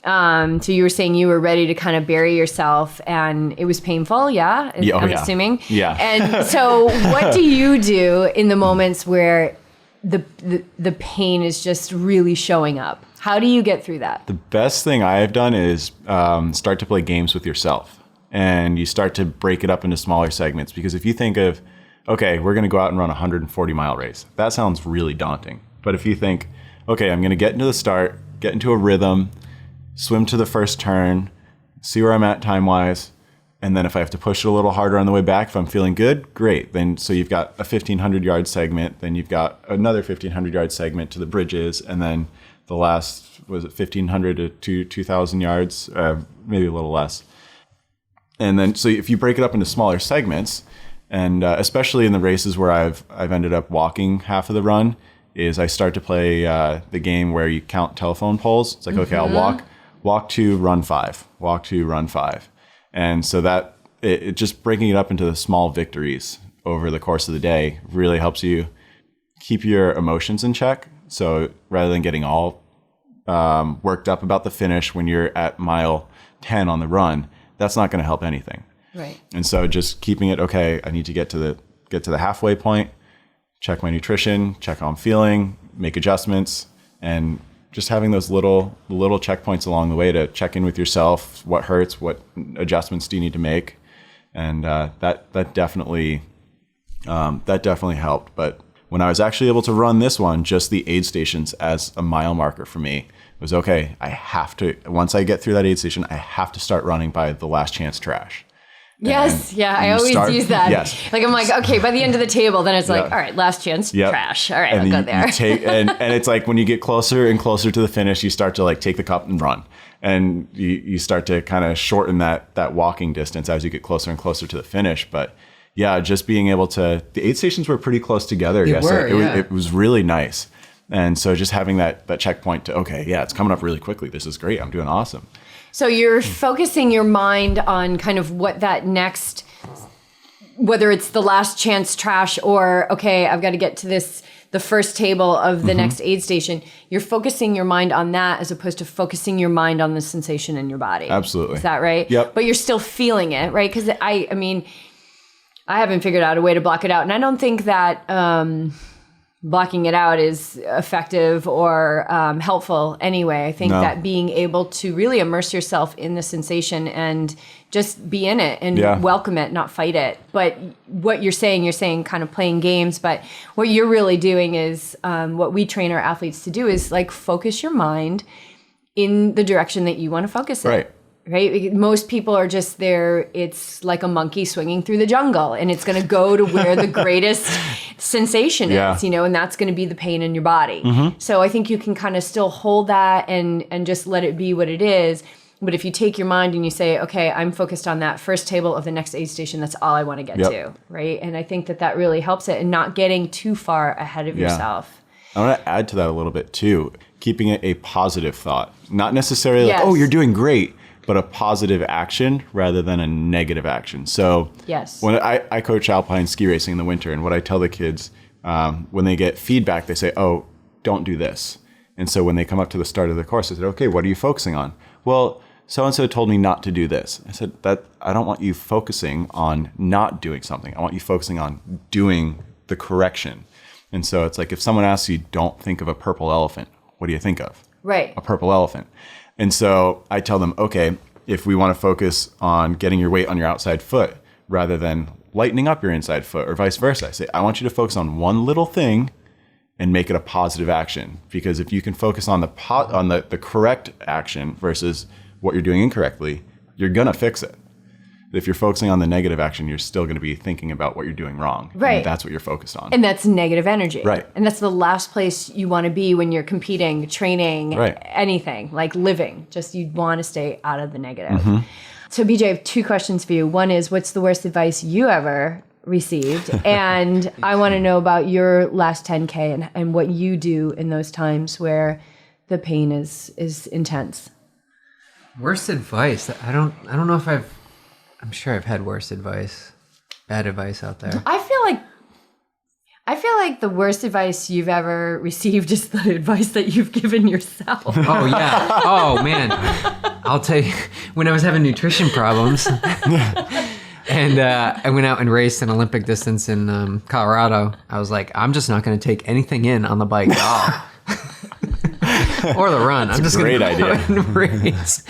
you were saying you were ready to kind of bury yourself, and it was painful. I'm assuming.
Yeah.
And so what do you do in the moments where the pain is just really showing up? How do you get through that?
The best thing I have done is start to play games with yourself, and you start to break it up into smaller segments. Because if you think of, okay, we're going to go out and run a 140-mile race, that sounds really daunting. But if you think, okay, I'm going to get into the start, get into a rhythm, swim to the first turn, see where I'm at time-wise, and then if I have to push it a little harder on the way back, if I'm feeling good, great. Then so you've got a 1,500-yard segment, then you've got another 1,500-yard segment to the bridges, and then the last, was it 1,500 to 2,000 yards, maybe a little less. And then so if you break it up into smaller segments, and especially in the races where I've ended up walking half of the run, is I start to play the game where you count telephone poles. It's like, okay, I'll walk 2, run 5, walk 2, run 5. And so that it just breaking it up into the small victories over the course of the day really helps you keep your emotions in check. So rather than getting all worked up about the finish when you're at mile 10 on the run, that's not going to help anything.
Right.
And so just keeping it, okay, I need to get to the halfway point, check my nutrition, check how I'm feeling, make adjustments, and just having those little checkpoints along the way to check in with yourself. What hurts? What adjustments do you need to make? And that definitely helped. But when I was actually able to run this one, just the aid stations as a mile marker for me was okay. I have to, once I get through that aid station, I have to start running by the last chance trash.
Yes. Yeah. I always use that.
Yes.
Like, I'm like, okay, by the end of the table, then it's like, all right, last chance, trash. All right, I'll go there.
And it's like when you get closer and closer to the finish, you start to like take the cup and run. And you start to kind of shorten that walking distance as you get closer and closer to the finish. But yeah, just being able to, the aid stations were pretty close together. It was really nice. And so just having that checkpoint to, okay, yeah, it's coming up really quickly. This is great. I'm doing awesome.
So you're focusing your mind on kind of what that next, whether it's the last chance trash or, okay, I've got to get to the first table of the next aid station. You're focusing your mind on that as opposed to focusing your mind on the sensation in your body.
Absolutely.
Is that right?
Yep.
But you're still feeling it, right? Because I mean, I haven't figured out a way to block it out. And I don't think that blocking it out is effective or helpful anyway. I think that being able to really immerse yourself in the sensation and just be in it and welcome it, not fight it. But what you're saying kind of playing games. But what you're really doing is what we train our athletes to do is like focus your mind in the direction that you want to focus it. Right? Most people are just there. It's like a monkey swinging through the jungle, and it's going to go to where the greatest sensation is, you know, and that's going to be the pain in your body. So I think you can kind of still hold that and just let it be what it is. But if you take your mind and you say, okay, I'm focused on that first table of the next aid station, that's all I want to get to, right? And I think that really helps it and not getting too far ahead of yourself.
I want to add to that a little bit too, keeping it a positive thought. Not necessarily like, oh, you're doing great, but a positive action rather than a negative action. So when I coach alpine ski racing in the winter, and what I tell the kids when they get feedback, they say, oh, don't do this. And so when they come up to the start of the course, I said, okay, what are you focusing on? Well, so-and-so told me not to do this. I said, that I don't want you focusing on not doing something. I want you focusing on doing the correction. And so it's like if someone asks you, don't think of a purple elephant, what do you think of?
Right.
A purple elephant. And so I tell them, okay, if we want to focus on getting your weight on your outside foot rather than lightening up your inside foot or vice versa, I say, I want you to focus on one little thing and make it a positive action. Because if you can focus on the correct action versus what you're doing incorrectly, you're going to fix it. If you're focusing on the negative action, you're still going to be thinking about what you're doing wrong.
Right.
And that's what you're focused on.
And that's negative energy.
Right.
And that's the last place you want to be when you're competing, training, anything, like living. Just you want to stay out of the negative. So BJ, I have two questions for you. One is, what's the worst advice you ever received? And I want to know about your last 10K and what you do in those times where the pain is intense.
Worst advice? I don't know if I'm sure I've had worse advice, bad advice out there.
I feel like the worst advice you've ever received is the advice that you've given yourself.
Oh yeah. Oh man. I'll tell you, when I was having nutrition problems and I went out and raced an Olympic distance in Colorado, I was like, I'm just not going to take anything in on the bike at all. Or the run. I'm just going to go out and race.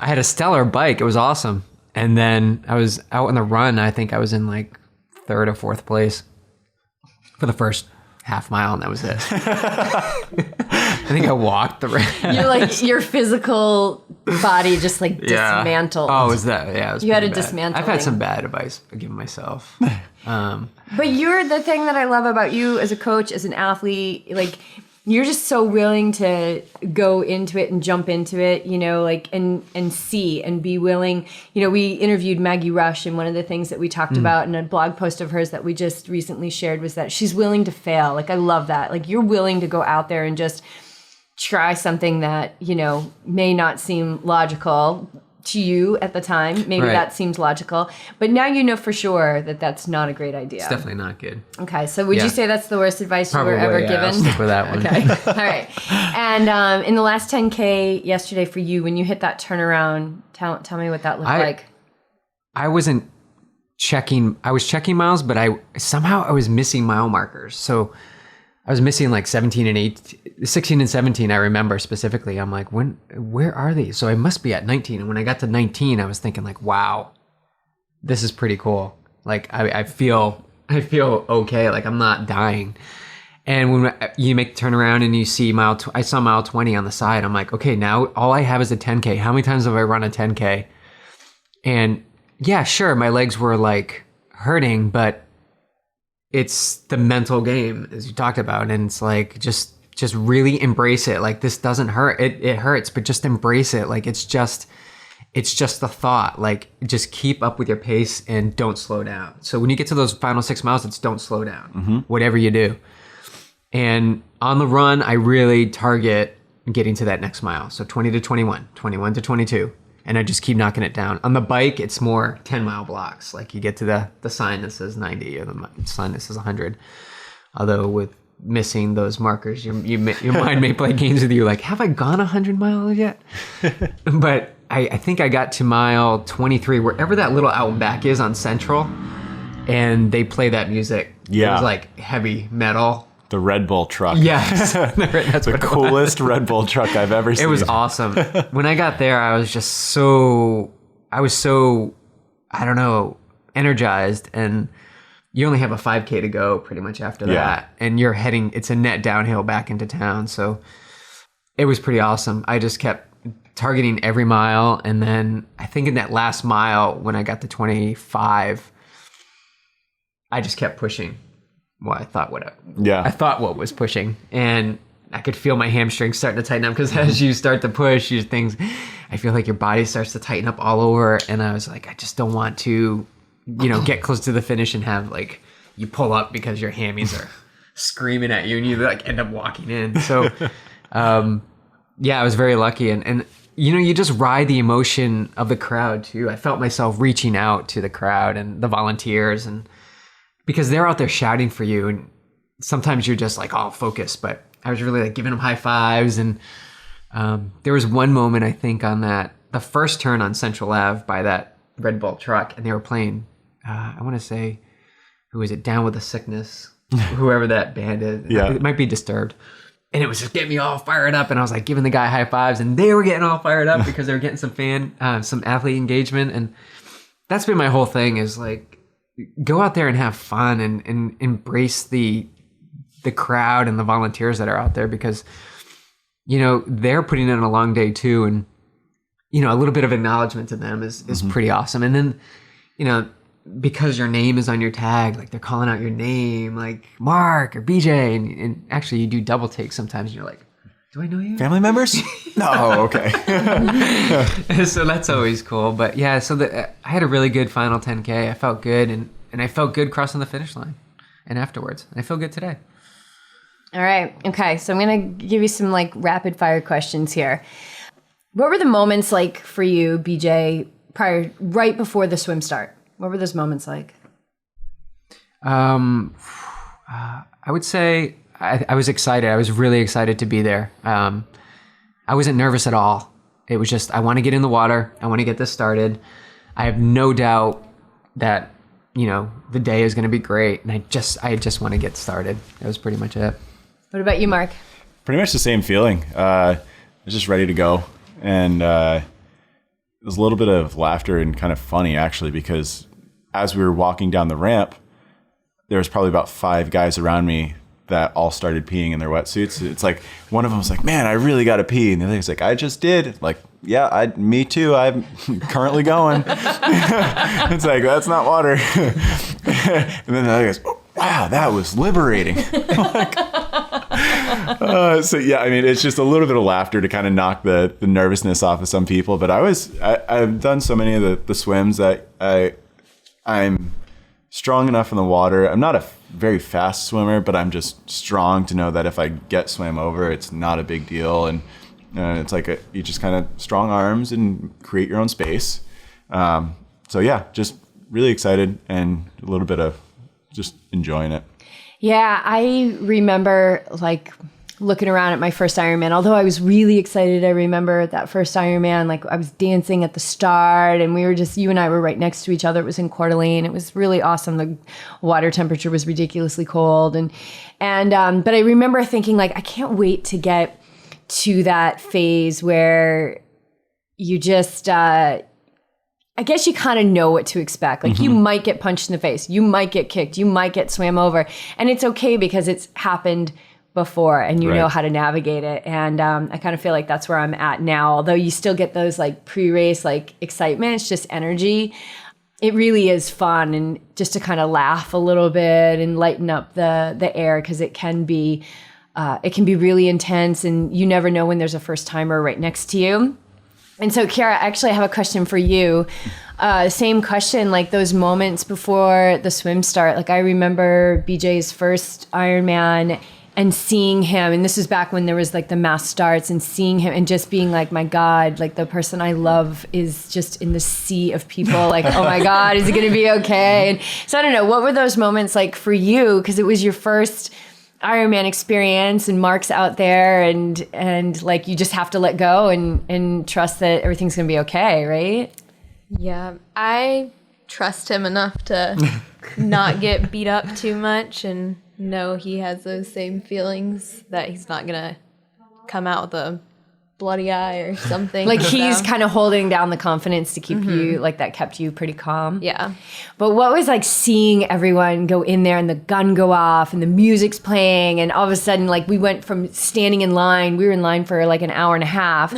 I had a stellar bike. It was awesome. And then I was out on the run. I think I was in like third or fourth place for the first half mile, and that was it. I think I walked the rest.
You're like, your physical body just like dismantled.
Oh, was that? Yeah, it was.
You had a
bad.
dismantling.
I've had some bad advice given myself.
But you're the thing that I love about you as a coach, as an athlete, like you're just so willing to go into it and jump into it, you know, like, and see and be willing. You know, we interviewed Maggie Rush, and one of the things that we talked about in a blog post of hers that we just recently shared was that she's willing to fail. Like, I love that. Like, you're willing to go out there and just try something that, you know, may not seem logical to you at the time. Maybe that seems logical, but now you know for sure that that's not a great idea.
It's definitely not good.
Okay, so would you say that's the worst advice you were ever given?
I'll stick with that one.
Okay, all right. And in the last 10K yesterday for you, when you hit that turnaround, tell me what that looked like.
I wasn't checking. I was checking miles, but I was missing mile markers. So I was missing like 16 and 17. I remember specifically. I'm like, where are these? So I must be at 19. And when I got to 19, I was thinking like, wow, this is pretty cool. Like I feel okay. Like I'm not dying. And when you make the turnaround and you see I saw mile 20 on the side. I'm like, okay, now all I have is a 10K. How many times have I run a 10K? And yeah, sure, my legs were like hurting, but it's the mental game, as you talked about, and it's like just really embrace it. Like, this doesn't hurt. It hurts, but just embrace it. Like, it's just the thought. Like, just keep up with your pace and don't slow down. So when you get to those final 6 miles, it's don't slow down, whatever you do. And on the run, I really target getting to that next mile. So 20 to 21, 21 to 22. and I just keep knocking it down. On the bike, it's more 10-mile blocks. Like you get to the sign that says 90 or the sign that says 100. Although with missing those markers, your mind may play games with you. Like, have I gone 100 miles yet? But I think I got to mile 23, wherever that little out and back is on Central, and they play that music.
Yeah.
It was like heavy metal.
The Red Bull truck.
Yes. That's
The coolest Red Bull truck I've ever seen.
It was awesome. When I got there, I was so, I don't know, energized. And you only have a 5K to go pretty much after that. And you're heading, it's a net downhill back into town. So it was pretty awesome. I just kept targeting every mile. And then I think in that last mile, when I got to 25, I just kept pushing. Well, I thought what was pushing, and I could feel my hamstrings starting to tighten up, because as you start to push, I feel like your body starts to tighten up all over. And I was like, I just don't want to, get close to the finish and have like you pull up because your hammies are screaming at you and you like end up walking in. So, I was very lucky. And you just ride the emotion of the crowd too. I felt myself reaching out to the crowd and the volunteers, and because they're out there shouting for you, and sometimes you're just like all focused, but I was really like giving them high fives. And there was one moment, I think, on the first turn on Central Ave by that Red Bull truck, and they were playing, I want to say, who is it? Down with the Sickness, whoever that band is.
Yeah.
It might be Disturbed. And it was just getting me all fired up, and I was like giving the guy high fives, and they were getting all fired up because they were getting some athlete engagement. And that's been my whole thing, is like, go out there and have fun and embrace the crowd and the volunteers that are out there, because, they're putting in a long day too. And, a little bit of acknowledgement to them is pretty awesome. And then, because your name is on your tag, like they're calling out your name, like Marc or BJ. And actually you do double takes sometimes, and you're like, do I know you?
Family members? No, okay.
So that's always cool. But yeah, so I had a really good final 10K. I felt good, and I felt good crossing the finish line and afterwards. I feel good today.
All right. Okay. So I'm going to give you some like rapid fire questions here. What were the moments like for you, BJ, right before the swim start? What were those moments like?
I would say I was excited. I was really excited to be there. I wasn't nervous at all. It was just, I want to get in the water. I want to get this started. I have no doubt that, the day is going to be great. And I just want to get started. That was pretty much it.
What about you, Marc?
Pretty much the same feeling. I was just ready to go. And it was a little bit of laughter and kind of funny, actually, because as we were walking down the ramp, there was probably about 5 guys around me that all started peeing in their wetsuits. It's like one of them was like, "Man, I really got to pee," and the other was like, "I just did." Like, "Yeah, me too. I'm currently going." It's like, that's not water. And then the other goes, "Oh, wow, that was liberating." So yeah, I mean, it's just a little bit of laughter to kind of knock the nervousness off of some people. But I've done so many of the swims that I'm strong enough in the water. I'm not a very fast swimmer, but I'm just strong to know that if I get swam over, it's not a big deal. And it's like you just kind of strong arms and create your own space. So yeah, just really excited and a little bit of just enjoying it.
Yeah, I remember like looking around at my first Ironman. Although I was really excited, I remember that first Ironman, like I was dancing at the start, and you and I were right next to each other. It was in Coeur d'Alene. It was really awesome. The water temperature was ridiculously cold. But I remember thinking like, I can't wait to get to that phase where you just, I guess you kind of know what to expect. Like you might get punched in the face. You might get kicked. You might get swam over. And it's okay because it's happened before and you know how to navigate it. And I kind of feel like that's where I'm at now. Although you still get those like pre-race like excitement, it's just energy. It really is fun, and just to kind of laugh a little bit and lighten up the air, because it can be really intense, and you never know when there's a first timer right next to you. And so, Chiara, actually I have a question for you. Same question, like those moments before the swim start. Like I remember BJ's first Ironman, and seeing him, and this was back when there was like the mass starts, and seeing him and just being like, my God, like the person I love is just in the sea of people. Like, oh my God, is it going to be okay? And so I don't know, what were those moments like for you? Because it was your first Ironman experience, and Marc's out there, and like you just have to let go and trust that everything's going to be okay, right?
Yeah, I trust him enough to not get beat up too much and know he has those same feelings, that he's not gonna come out with a bloody eye or something.
Like he's kind of holding down the confidence to keep you, like that kept you pretty calm.
Yeah.
But what was like seeing everyone go in there and the gun go off and the music's playing, and all of a sudden like we went from standing in line, we were in line for like an hour and a half.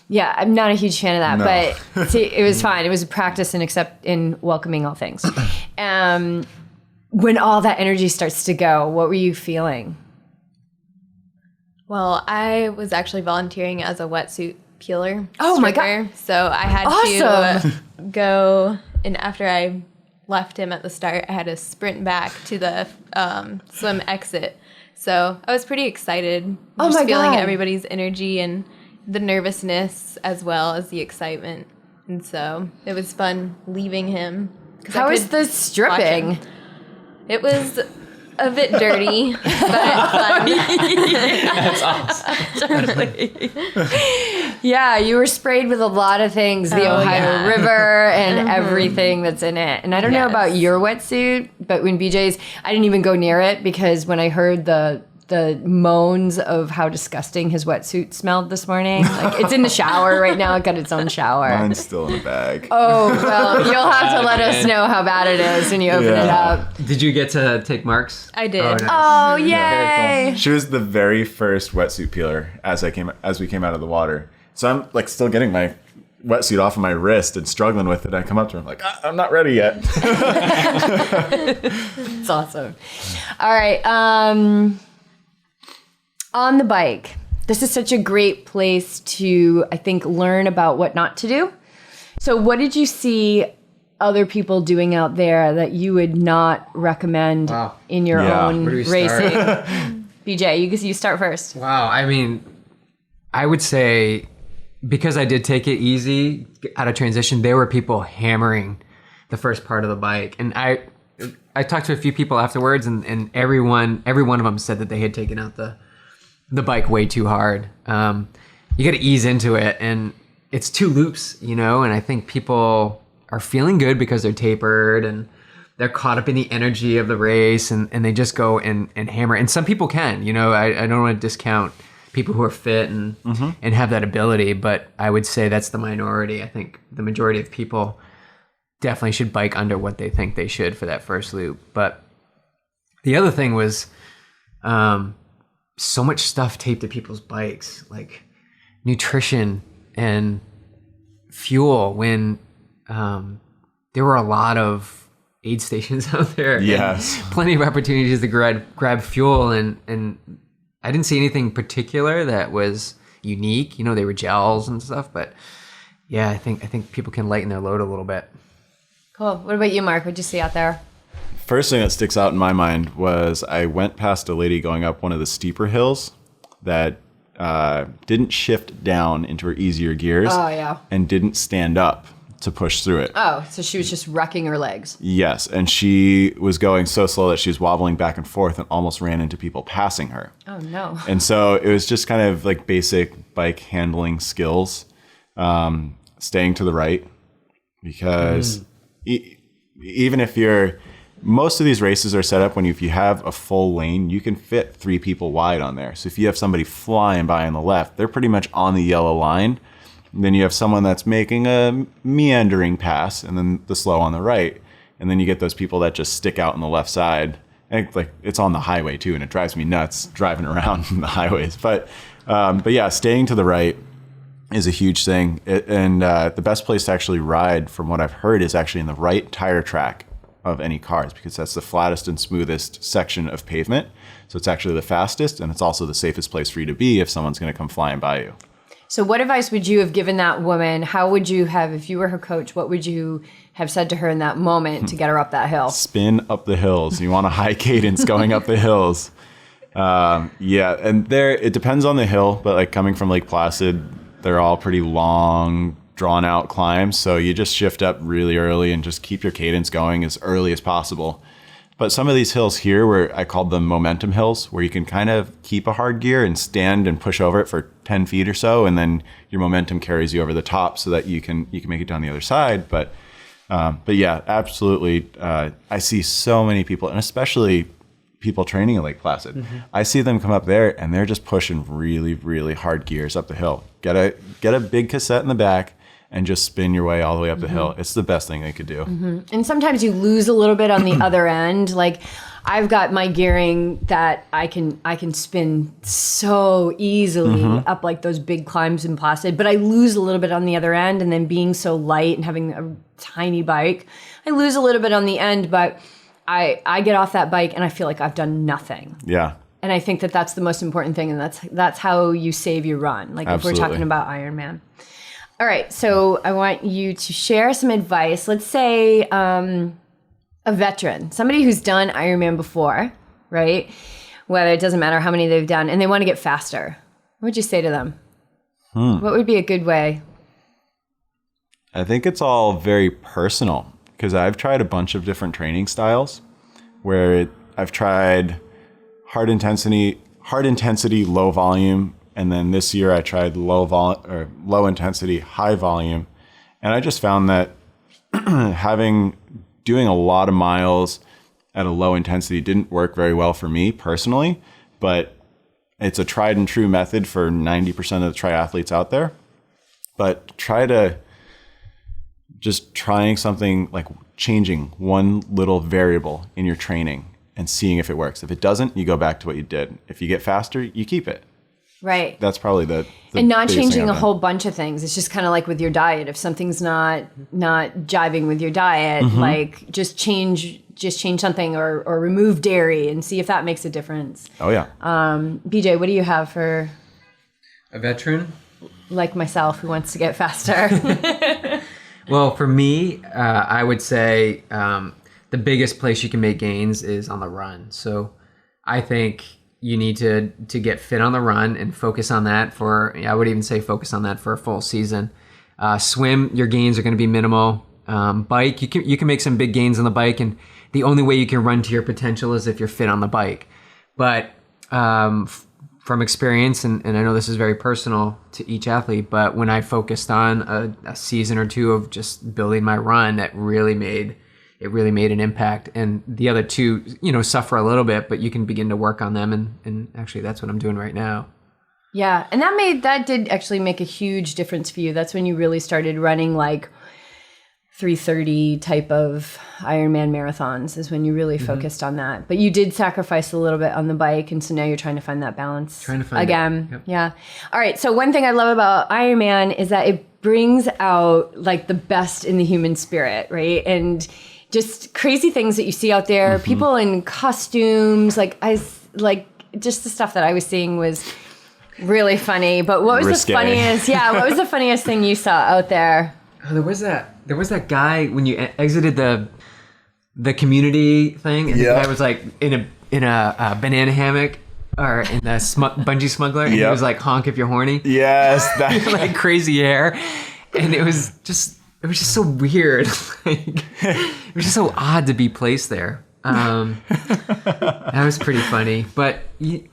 Yeah, I'm not a huge fan of that, but see, it was fine. It was a practice in welcoming all things. When all that energy starts to go, what were you feeling?
Well, I was actually volunteering as a wetsuit peeler.
Oh my God.
So I had to go, and after I left him at the start, I had to sprint back to the swim exit. So I was pretty excited. Just feeling everybody's energy and the nervousness as well as the excitement. And so it was fun leaving him.
How was the stripping?
It was a bit dirty, but fun.
That's awesome.
Totally. Yeah, you were sprayed with a lot of things, the Ohio River and everything that's in it. And I don't know about your wetsuit, but when BJ's, I didn't even go near it because when I heard the moans of how disgusting his wetsuit smelled this morning. Like it's in the shower right now. It got its own shower.
Mine's still in the bag.
Oh, well, you'll have to let us know how bad it is when you open it up.
Did you get to take Marc's?
I did.
Oh, nice.
Oh, yay.
She was the very first wetsuit peeler as we came out of the water. So I'm like still getting my wetsuit off of my wrist and struggling with it. I come up to her, I'm like, I'm not ready yet.
It's awesome. All right. On the bike, this is such a great place to, I think, learn about what not to do. So what did you see other people doing out there that you would not recommend in your own racing? BJ, you start first.
Wow. I mean, I would say because I did take it easy out of transition, there were people hammering the first part of the bike. And I talked to a few people afterwards, and every one of them said that they had taken out the bike way too hard. You got to ease into it, and it's 2 loops, and I think people are feeling good because they're tapered and they're caught up in the energy of the race, and they just go and hammer. And some people can, I don't want to discount people who are fit and have that ability, but I would say that's the minority. I think the majority of people definitely should bike under what they think they should for that first loop. But the other thing was, so much stuff taped to people's bikes, like nutrition and fuel, when there were a lot of aid stations out there.
Yes.
Plenty of opportunities to grab fuel, and I didn't see anything particular that was unique. They were gels and stuff, but yeah, I think people can lighten their load a little bit.
Cool. What about you, Marc? What'd you see out there?
First thing that sticks out in my mind was I went past a lady going up one of the steeper hills that didn't shift down into her easier gears and didn't stand up to push through it.
Oh, so she was just wrecking her legs.
Yes, and she was going so slow that she was wobbling back and forth and almost ran into people passing her.
Oh, no.
And so it was just kind of like basic bike handling skills, staying to the right, because even if most of these races are set up when if you have a full lane, you can fit 3 people wide on there. So if you have somebody flying by on the left, they're pretty much on the yellow line. And then you have someone that's making a meandering pass, and then the slow on the right. And then you get those people that just stick out on the left side. And it's on the highway too, and it drives me nuts driving around the highways. But yeah, staying to the right is a huge thing. The best place to actually ride, from what I've heard, is actually in the right tire track of any cars, because that's the flattest and smoothest section of pavement. So it's actually the fastest, and it's also the safest place for you to be if someone's going to come flying by you.
So what advice would you have given that woman? How would you have, if you were her coach, what would you have said to her in that moment to get her up that hill?
Spin up the hills. You want a high cadence going up the hills. Yeah, and it depends on the hill, but like coming from Lake Placid, they're all pretty long, drawn out climbs. So you just shift up really early and just keep your cadence going as early as possible. But some of these hills here, where I called them momentum hills, where you can kind of keep a hard gear and stand and push over it for 10 feet or so, and then your momentum carries you over the top so that you can make it down the other side. But yeah, absolutely. I see so many people, and especially people training at Lake Placid. Mm-hmm. I see them come up there and they're just pushing really, really hard gears up the hill. Get a big cassette in the back and just spin your way all the way up the hill. It's the best thing they could do.
Mm-hmm. And sometimes you lose a little bit on the other end. Like I've got my gearing that I can spin so easily up like those big climbs in Placid, but I lose a little bit on the other end. And then being so light and having a tiny bike, I lose a little bit on the end, but I get off that bike and I feel like I've done nothing.
Yeah.
And I think that that's the most important thing. And that's how you save your run. Like
Absolutely.
If we're talking about Ironman. All right. So I want you to share some advice. Let's say a veteran, somebody who's done Ironman before, right? Whether it doesn't matter how many they've done, and they want to get faster. What would you say to them? What would be a good way?
I think it's all very personal. Because I've tried a bunch of different training styles where I've tried hard intensity, low volume. And then this year I tried low intensity, high volume. And I just found that doing a lot of miles at a low intensity didn't work very well for me personally, but it's a tried and true method for 90% of the triathletes out there. But trying something like changing one little variable in your training and seeing if it works. If it doesn't, you go back to what you did. If you get faster, you keep it.
Right.
That's probably the
and not changing a whole bunch of things. It's just kind of like with your diet. If something's not jiving with your diet, like just change something or remove dairy and see if that makes a difference.
Oh yeah.
BJ, what do you have for
a veteran
like myself who wants to get faster?
Well, for me, I would say the biggest place you can make gains is on the run. So I think you need to get fit on the run and focus on that I would even say focus on that for a full season. Swim, your gains are going to be minimal. Bike, you can make some big gains on the bike, and the only way you can run to your potential is if you're fit on the bike. But from experience, and I know this is very personal to each athlete, but when I focused on a season or two of just building my run, it really made an impact. And the other two, suffer a little bit, but you can begin to work on them. And actually that's what I'm doing right now.
Yeah. And that did actually make a huge difference for you. That's when you really started running like 3:30 type of Ironman marathons is when you really focused on that. But you did sacrifice a little bit on the bike. And so now you're trying to find that balance again.
Yep.
Yeah. All right. So one thing I love about Ironman is that it brings out like the best in the human spirit, right? And just crazy things that you see out there, people in costumes, just the stuff that I was seeing was really funny. But what was
Risque.
what was the funniest thing you saw out there?
Oh, there was that guy when you exited the community thing, and the guy was like in a banana hammock or in the bungee smuggler, and he was like, honk if you're horny.
Yes. That
like crazy hair. And it was just so weird. It was just so odd to be placed there. That was pretty funny. But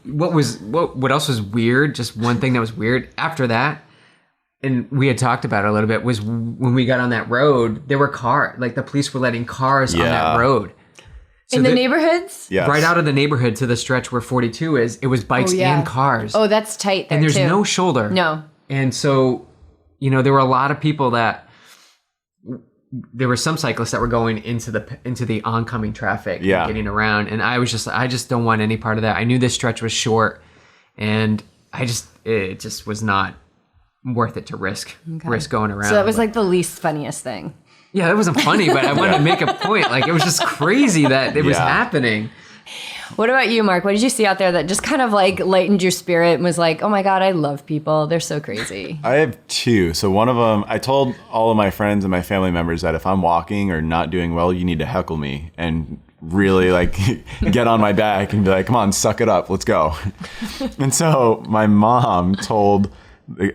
what else was weird? Just one thing that was weird after that, and we had talked about it a little bit, was when we got on that road, there were cars, like the police were letting cars on that road. So
in the neighborhoods?
Yes.
Right out of the neighborhood to the stretch where 42 is, it was bikes and cars.
Oh, that's tight there,
and there's
too.
no shoulder.
No.
And so, there were a lot of people there were some cyclists that were going into the oncoming traffic and getting around. And I just don't want any part of that. I knew this stretch was short, and it just was not worth it to risk going around.
So that was like the least funniest thing.
Yeah, that wasn't funny, but I wanted to make a point. Like, it was just crazy that it was happening.
What about you, Marc? What did you see out there that just kind of like lightened your spirit and was like, oh my God, I love people. They're so crazy.
I have two. So one of them, I told all of my friends and my family members that if I'm walking or not doing well, you need to heckle me. And really like get on my back and be like, come on, suck it up, let's go. And so my mom told,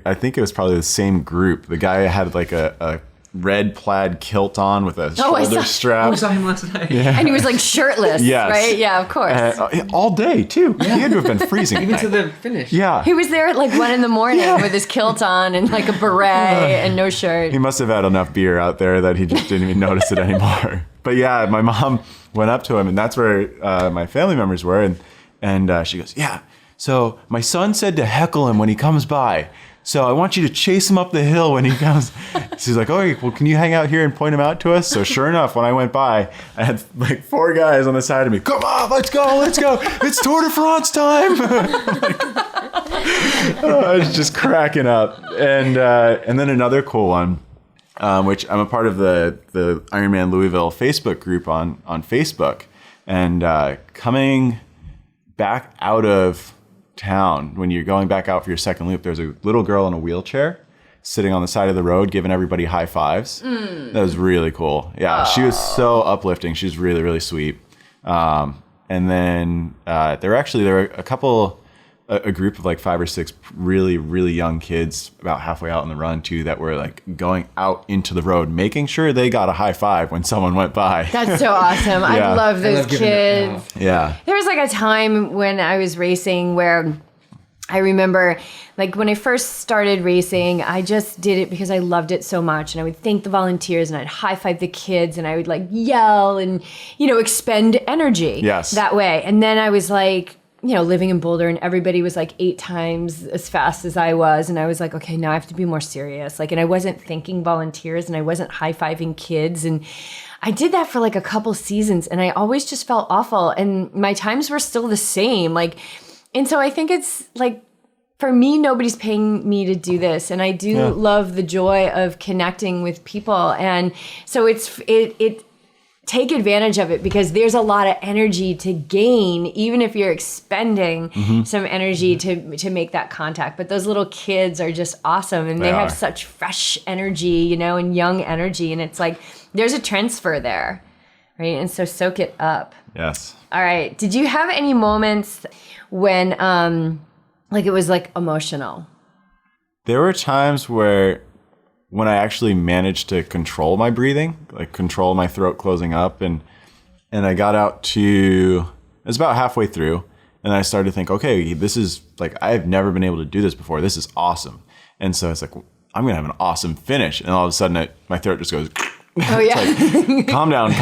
I think it was probably the same group, the guy had like a red plaid kilt on with a shoulder strap.
I saw him last night.
Yeah.
And he was like shirtless,
Yes.
right? Yeah, of course.
All day too. He had to have been freezing.
Even to the finish.
Yeah.
He was there at like 1 a.m. with his kilt on and like a beret and no shirt.
He must have had enough beer out there that he just didn't even notice it anymore. But yeah, my mom went up to him, and that's where my family members were, and she goes, yeah, so my son said to heckle him when he comes by. So I want you to chase him up the hill when he comes. She's like, oh, well, can you hang out here and point him out to us? So sure enough, when I went by, I had like 4 guys on the side of me. Come on, let's go. It's Tour de France time. I was just cracking up. And then another cool one, which I'm a part of the Ironman Louisville Facebook group on Facebook. And coming back out of town, when you're going back out for your second loop, there's a little girl in a wheelchair sitting on the side of the road giving everybody high fives. That was really cool. Yeah, She was so uplifting. She was really, really sweet. And then there were a group of like 5 or 6 really, really young kids about halfway out on the run too, that were like going out into the road, making sure they got a high five when someone went by.
That's so awesome.
Yeah.
I love those kids.
Yeah.
There was like a time when I was racing where I remember like when I first started racing, I just did it because I loved it so much. And I would thank the volunteers and I'd high five the kids and I would like yell and, expend energy that way. And then I was like, living in Boulder and everybody was like 8 times as fast as I was. And I was like, okay, now I have to be more serious. Like, and I wasn't thanking volunteers and I wasn't high-fiving kids. And I did that for like a couple seasons and I always just felt awful. And my times were still the same. Like, and so I think it's like, for me, nobody's paying me to do this. And I do love the joy of connecting with people. And so it take advantage of it because there's a lot of energy to gain, even if you're expending some energy to make that contact. But those little kids are just awesome. And they have such fresh energy, and young energy. And it's like, there's a transfer there, right? And so soak it up.
Yes.
All right. Did you have any moments when, it was like emotional?
There were times when I actually managed to control my breathing, like control my throat closing up, and I got out to, it was about halfway through, and I started to think, okay, this is like, I've never been able to do this before. This is awesome. And so it's like, I'm going to have an awesome finish. And all of a sudden my throat just goes,
oh yeah.
like, calm down.
Like,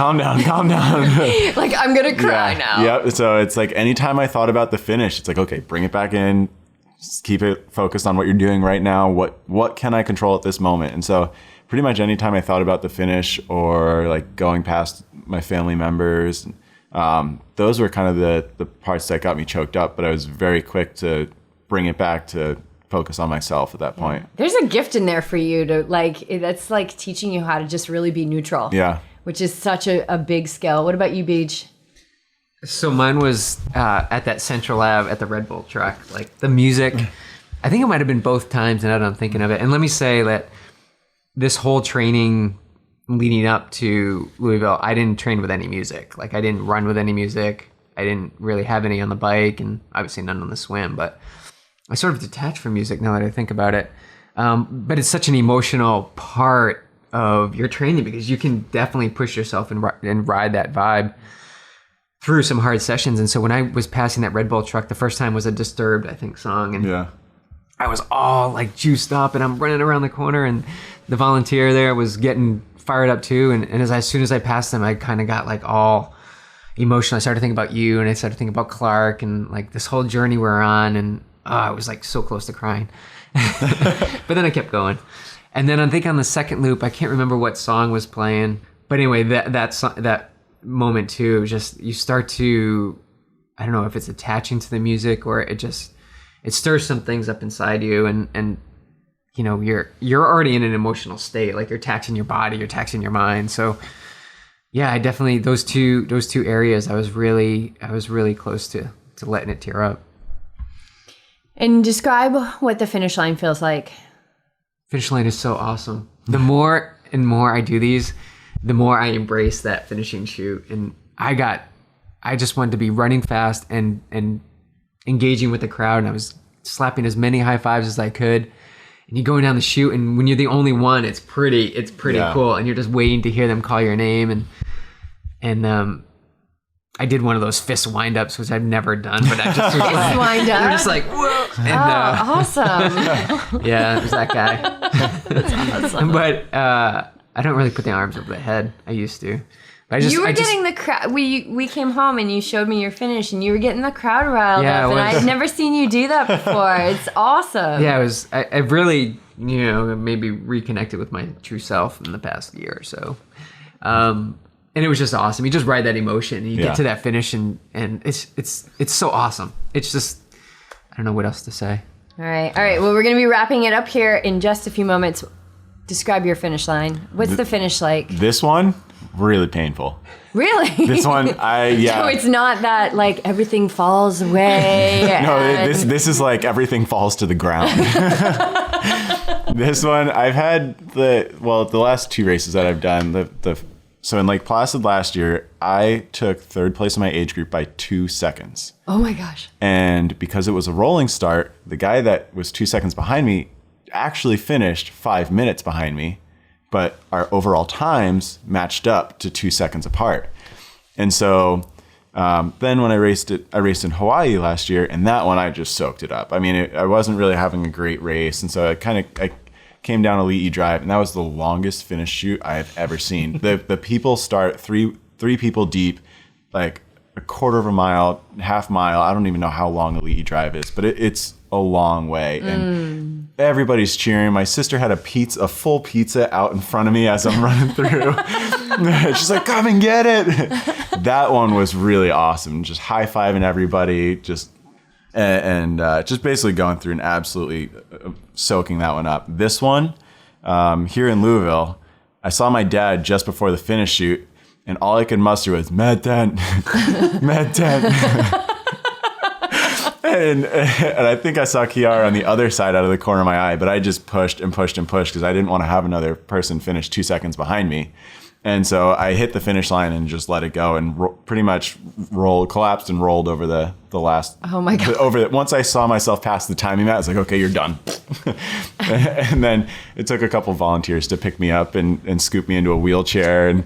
I'm going to cry now.
Yep. So it's like, anytime I thought about the finish, it's like, okay, bring it back in. Just keep it focused on what you're doing right now. What can I control at this moment? And so pretty much anytime I thought about the finish or like going past my family members, those were kind of the parts that got me choked up. But I was very quick to bring it back to focus on myself at that point.
There's a gift in there for you to like, that's like teaching you how to just really be neutral.
Yeah.
Which is such a big skill. What about you, Beach?
So mine was at that Central Ave at the Red Bull truck. Like the music, I think it might have been both times now that I'm thinking of it. And let me say that this whole training leading up to Louisville, I didn't train with any music. Like I didn't run with any music. I didn't really have any on the bike and obviously none on the swim. But I sort of detached from music now that I think about it. But it's such an emotional part of your training because you can definitely push yourself and ride that vibe through some hard sessions. And so when I was passing that Red Bull truck, the first time was a Disturbed, I think, song. And I was all like juiced up and I'm running around the corner and the volunteer there was getting fired up too. And as soon as I passed them, I kind of got like all emotional. I started thinking about you and I started thinking about Clark and like this whole journey we're on. And I was like so close to crying. But then I kept going. And then I think on the second loop, I can't remember what song was playing. But anyway, that moment too, just you start to, I don't know if it's attaching to the music or it stirs some things up inside you and you're already in an emotional state, like you're taxing your body, you're taxing your mind. So yeah, I definitely those two areas I was really close to letting it tear up.
And describe what the finish line feels like.
Finish line is so awesome. The more and more I do these, the more I embrace that finishing shoot. And I got I just wanted to be running fast and engaging with the crowd. And I was slapping as many high fives as I could. And you're going down the chute, and when you're the only one, it's pretty cool. And you're just waiting to hear them call your name. And I did one of those fist wind-ups, which I've never done, but I just was like,
wind-up?
You're just like, whoa. And,
awesome.
Yeah, it was that guy.
That's awesome.
But I don't really put the arms over the head. I used to. But
getting the crowd. We came home and you showed me your finish, and you were getting the crowd riled up, and I'd never seen you do that before. It's awesome.
Yeah, it was. I really, maybe reconnected with my true self in the past year or so. And it was just awesome. You just ride that emotion, and you get to that finish, and it's so awesome. It's just, I don't know what else to say.
All right. Well, we're going to be wrapping it up here in just a few moments. Describe your finish line. What's the finish like?
This one, really painful.
Really?
This one,
So it's not that like everything falls away.
No, this is like everything falls to the ground. This one, I've had the last 2 races that I've done, so in Lake Placid last year, I took 3rd place in my age group by 2 seconds.
Oh my gosh.
And because it was a rolling start, the guy that was 2 seconds behind me actually finished 5 minutes behind me, but our overall times matched up to 2 seconds apart. And so then when I raced in Hawaii last year, and that one I just soaked it up. I mean, I wasn't really having a great race, and so I came down Elite E Drive, and that was the longest finish chute I have ever seen. The people start three people deep, like a quarter of a mile, half mile. I don't even know how long Elite E Drive is, but it's a long way, and everybody's cheering. My sister had a full pizza out in front of me as I'm running through. She's like, "Come and get it." That one was really awesome. Just high-fiving everybody, just basically going through and absolutely soaking that one up. This one, here in Louisville, I saw my dad just before the finish shoot, and all I could muster was, "Med tent, med tent." And I think I saw Chiara on the other side out of the corner of my eye, but I just pushed and pushed and pushed because I didn't want to have another person finish 2 seconds behind me. And so I hit the finish line and just let it go, and pretty much collapsed and rolled over the last.
Oh my God.
Once I saw myself past the timing mat, I was like, okay, you're done. And then it took a couple volunteers to pick me up and scoop me into a wheelchair. And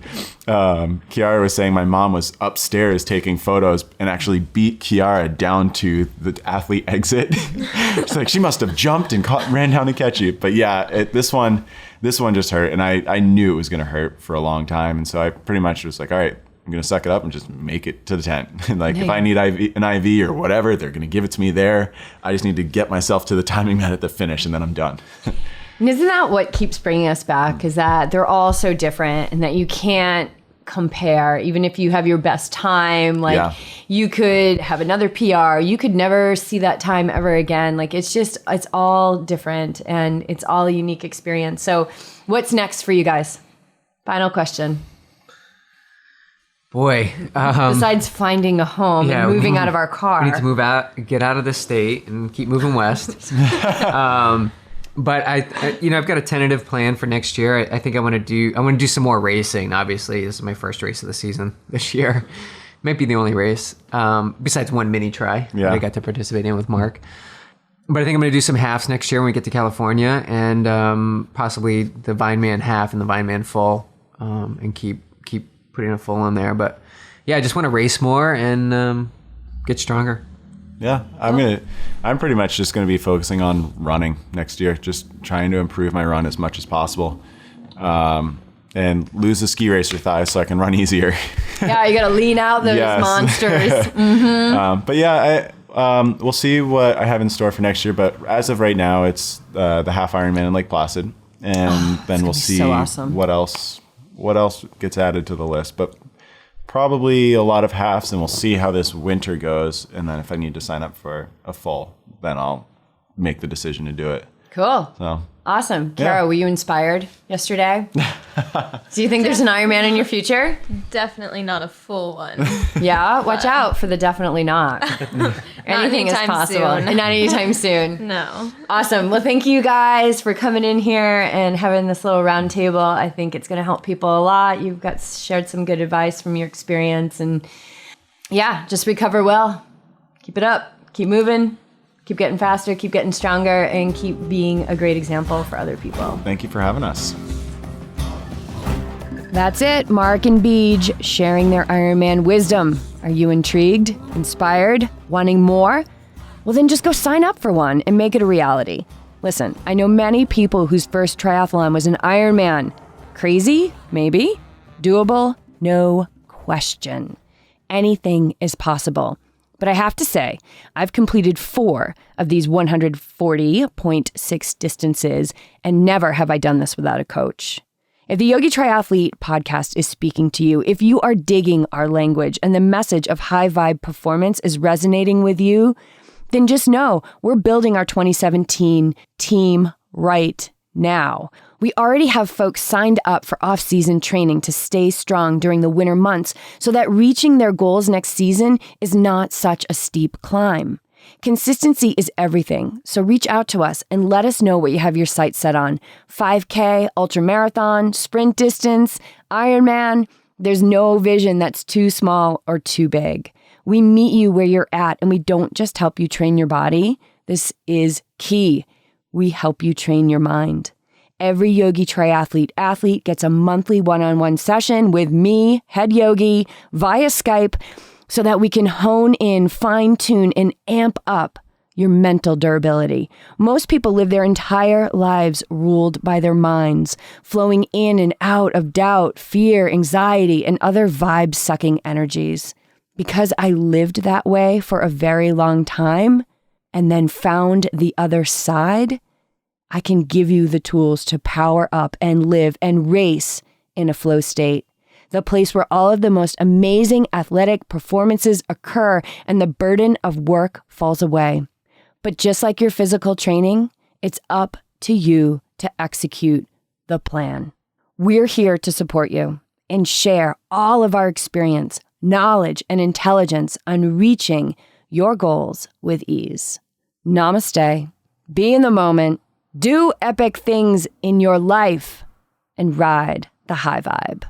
Chiara was saying my mom was upstairs taking photos and actually beat Chiara down to the athlete exit. She's like, she must have jumped and ran down to catch you. But yeah, this one just hurt, and I knew it was going to hurt for a long time, and so I pretty much was like, all right, I'm going to suck it up and just make it to the tent. And like, if I need an IV or whatever, they're going to give it to me there. I just need to get myself to the timing mat at the finish, and then I'm done.
And isn't that what keeps bringing us back, is that they're all so different, and that you can't compare. Even if you have your best time, like you could have another PR, you could never see that time ever again. Like it's all different, and it's all a unique experience. So what's next for you guys? Final question.
Boy,
besides finding a home and moving out of our car,
we need to get out of the state and keep moving west. But I've got a tentative plan for next year. I think I want to do some more racing. Obviously, this is my first race of the season this year. Might be the only race, besides one mini try that I got to participate in with Marc. But I think I'm going to do some halves next year when we get to California, and possibly the Vineman half and the Vineman full, and keep putting a full in there. But yeah, I just want to race more and get stronger.
Yeah, I'm pretty much just going to be focusing on running next year, just trying to improve my run as much as possible, and lose the ski racer thighs so I can run easier.
Yeah, you got to lean out those monsters. Mm-hmm.
But yeah, we'll see what I have in store for next year. But as of right now, it's the half Ironman in Lake Placid, and then we'll see what else gets added to the list. But probably a lot of halves, and we'll see how this winter goes. And then if I need to sign up for a full, then I'll make the decision to do it.
Cool.
So
awesome. Chiara, were you inspired yesterday? Do you think there's an Ironman in your future?
Definitely not a full one.
Yeah, watch out for the definitely not. Anything is possible. Not anytime soon.
No.
Awesome. Well, thank you guys for coming in here and having this little round table. I think it's going to help people a lot. You've shared some good advice from your experience, and yeah, just recover well. Keep it up. Keep moving. Keep getting faster. Keep getting stronger. And keep being a great example for other people.
Thank you for having us.
That's it. Marc and BJ sharing their Ironman wisdom. Are you intrigued, inspired, wanting more? Well, then just go sign up for one and make it a reality. Listen, I know many people whose first triathlon was an Ironman. Crazy? Maybe. Doable? No question. Anything is possible. But I have to say, I've completed 4 of these 140.6 distances, and never have I done this without a coach. If the Yogi Triathlete podcast is speaking to you, if you are digging our language and the message of high vibe performance is resonating with you, then just know we're building our 2017 team right now. We already have folks signed up for off-season training to stay strong during the winter months so that reaching their goals next season is not such a steep climb. Consistency is everything, so reach out to us and let us know what you have your sights set on. 5K, ultramarathon, sprint distance, Ironman. There's no vision that's too small or too big. We meet you where you're at, and we don't just help you train your body. This is key. We help you train your mind. Every Yogi Triathlete athlete gets a monthly one-on-one session with me, Head Yogi, via Skype, so that we can hone in, fine-tune, and amp up your mental durability. Most people live their entire lives ruled by their minds, flowing in and out of doubt, fear, anxiety, and other vibe-sucking energies. Because I lived that way for a very long time and then found the other side, I can give you the tools to power up and live and race in a flow state. The place where all of the most amazing athletic performances occur and the burden of work falls away. But just like your physical training, it's up to you to execute the plan. We're here to support you and share all of our experience, knowledge, and intelligence on reaching your goals with ease. Namaste. Be in the moment. Do epic things in your life and ride the high vibe.